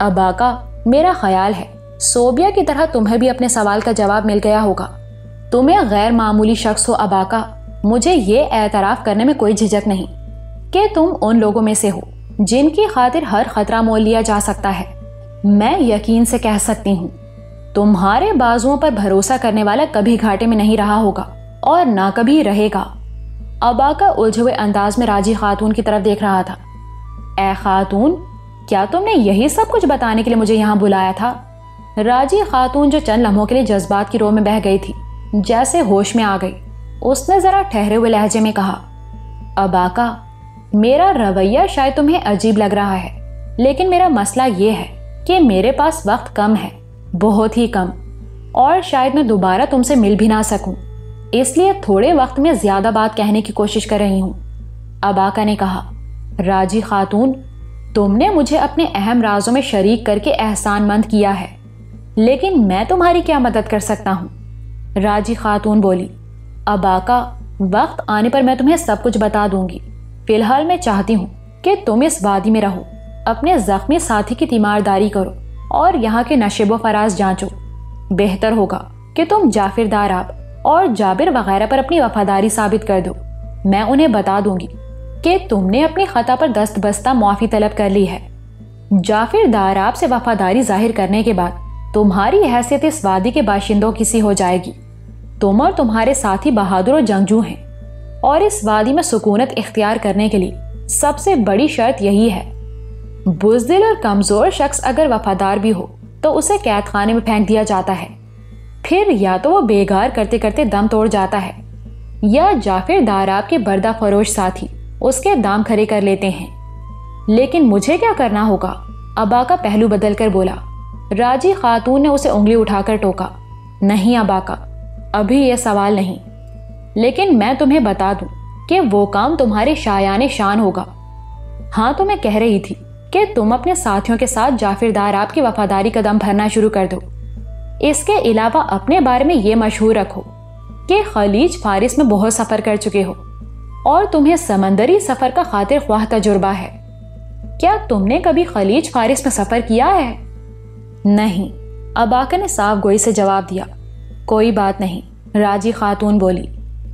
اب آقا، میرا خیال ہے صوبیہ کی طرح تمہیں بھی اپنے سوال کا جواب مل گیا ہوگا۔ تم ایک غیر معمولی شخص ہو اب آقا، مجھے یہ اعتراف کرنے میں کوئی جھجک نہیں کہ تم ان لوگوں میں سے ہو جن کی خاطر ہر خطرہ مول لیا جا سکتا ہے۔ میں یقین سے کہہ سکتی ہوں تمہارے بازوؤں پر بھروسہ کرنے والا کبھی گھاٹے میں نہیں رہا ہوگا اور نہ کبھی رہے گا۔ اب آقا الجھے ہوئے انداز میں راجی خاتون کی طرف دیکھ رہا تھا۔ اے خاتون، کیا تم نے یہی سب کچھ بتانے کے لیے مجھے یہاں بلایا تھا؟ راجی خاتون جو چند لمحوں کے لیے جذبات کی رو میں بہہ گئی تھی جیسے ہوش میں آ گئی، اس نے ذرا ٹھہرے ہوئے لہجے میں کہا، اب آقا، میرا رویہ شاید تمہیں عجیب لگ رہا ہے، لیکن میرا مسئلہ یہ ہے کہ میرے پاس وقت کم ہے، بہت ہی کم، اور شاید میں دوبارہ تم سے مل بھی نہ سکوں، اس لیے تھوڑے وقت میں زیادہ بات کہنے کی کوشش کر رہی ہوں۔ اب آقا نے کہا، راجی خاتون، تم نے مجھے اپنے اہم رازوں میں شریک کر کے احسان مند کیا ہے، لیکن میں تمہاری کیا مدد کر سکتا ہوں؟ راجی خاتون بولی، اب آقا، وقت آنے پر میں تمہیں سب کچھ بتا دوں گی۔ فی الحال میں چاہتی ہوں کہ تم اس وادی میں رہو، اپنے زخمی ساتھی کی تیمارداری کرو اور یہاں کے نشیب و فراز جانچو۔ بہتر ہوگا کہ تم جعفر داراب اور جابر وغیرہ پر اپنی وفاداری ثابت کر دو۔ میں انہیں بتا دوں گی کہ تم نے اپنی خطا پر دست بستہ معافی طلب کر لی ہے۔ جعفر داراب سے وفاداری ظاہر کرنے کے بعد تمہاری حیثیت اس وادی کے باشندوں کی سی ہو جائے گی۔ تم اور تمہارے ساتھی بہادر و جنگجو ہیں، اور اس وادی میں سکونت اختیار کرنے کے لیے سب سے بڑی شرط یہی ہے۔ بزدل اور کمزور شخص اگر وفادار بھی ہو تو اسے قید خانے میں پھینک دیا جاتا ہے، پھر یا تو وہ بیگار کرتے کرتے دم توڑ جاتا ہے یا جعفر داراب کے بردہ فروش ساتھی اس کے دام کھڑے کر لیتے ہیں۔ لیکن مجھے کیا کرنا ہوگا؟ ابا کا پہلو بدل کر بولا۔ راجی خاتون نے اسے انگلی اٹھا کر ٹوکا، نہیں ابا کا، ابھی یہ سوال نہیں، لیکن میں تمہیں بتا دوں کہ وہ کام تمہارے شایان شان ہوگا۔ ہاں تو میں کہہ رہی تھی کہ تم اپنے ساتھیوں کے ساتھ جعفر داراب کی وفاداری کا دم بھرنا شروع کر دو۔ اس کے علاوہ اپنے بارے میں یہ مشہور رکھو کہ خلیج فارس میں بہت سفر کر چکے ہو اور تمہیں سمندری سفر کا خاطر خواہ تجربہ ہے۔ کیا تم نے کبھی خلیج فارس میں سفر کیا ہے؟ نہیں، اباکا نے صاف گوئی سے جواب دیا۔ کوئی بات نہیں، راجی خاتون بولی،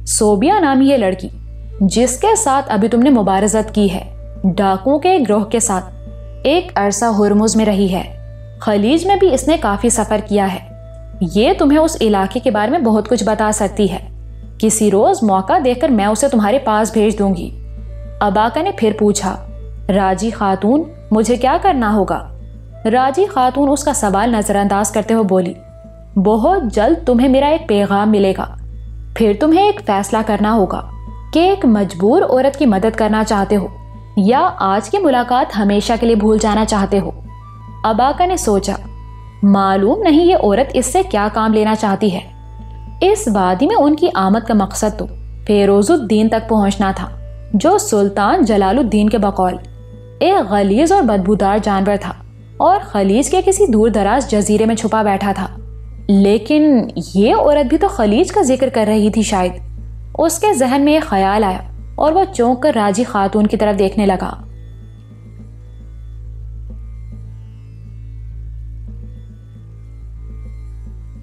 صوبیہ نامی یہ لڑکی جس کے ساتھ ابھی تم نے مبارزت کی ہے، ڈاکوؤں کے ایک گروہ کے ساتھ ایک عرصہ ہرمز میں رہی ہے۔ خلیج میں بھی اس نے کافی سفر کیا ہے۔ یہ تمہیں اس علاقے کے بارے میں بہت کچھ بتا سکتی ہے۔ کسی روز موقع دیکھ کر میں اسے تمہارے پاس بھیج دوں گی۔ اباکا نے پھر پوچھا، راجی خاتون، مجھے کیا کرنا ہوگا؟ راجی خاتون اس کا سوال نظر انداز کرتے ہوئے بولی، بہت جلد تمہیں میرا ایک پیغام ملے گا، پھر تمہیں ایک فیصلہ کرنا ہوگا کہ ایک مجبور عورت کی مدد کرنا چاہتے ہو یا آج کی ملاقات ہمیشہ کے لیے بھول جانا چاہتے ہو۔ اباکا نے سوچا، معلوم نہیں یہ عورت اس سے کیا کام لینا چاہتی ہے۔ اس وادی میں ان کی آمد کا مقصد تو فیروز الدین تک پہنچنا تھا، جو سلطان جلال الدین کے بقول ایک غلیظ اور بدبودار جانور تھا اور خلیج کے کسی دور دراز جزیرے میں چھپا بیٹھا تھا۔ لیکن یہ عورت بھی تو خلیج کا ذکر کر رہی تھی شاید۔ اس کے ذہن میں یہ خیال آیا اور وہ چونک کر راجی خاتون کی طرف دیکھنے لگا۔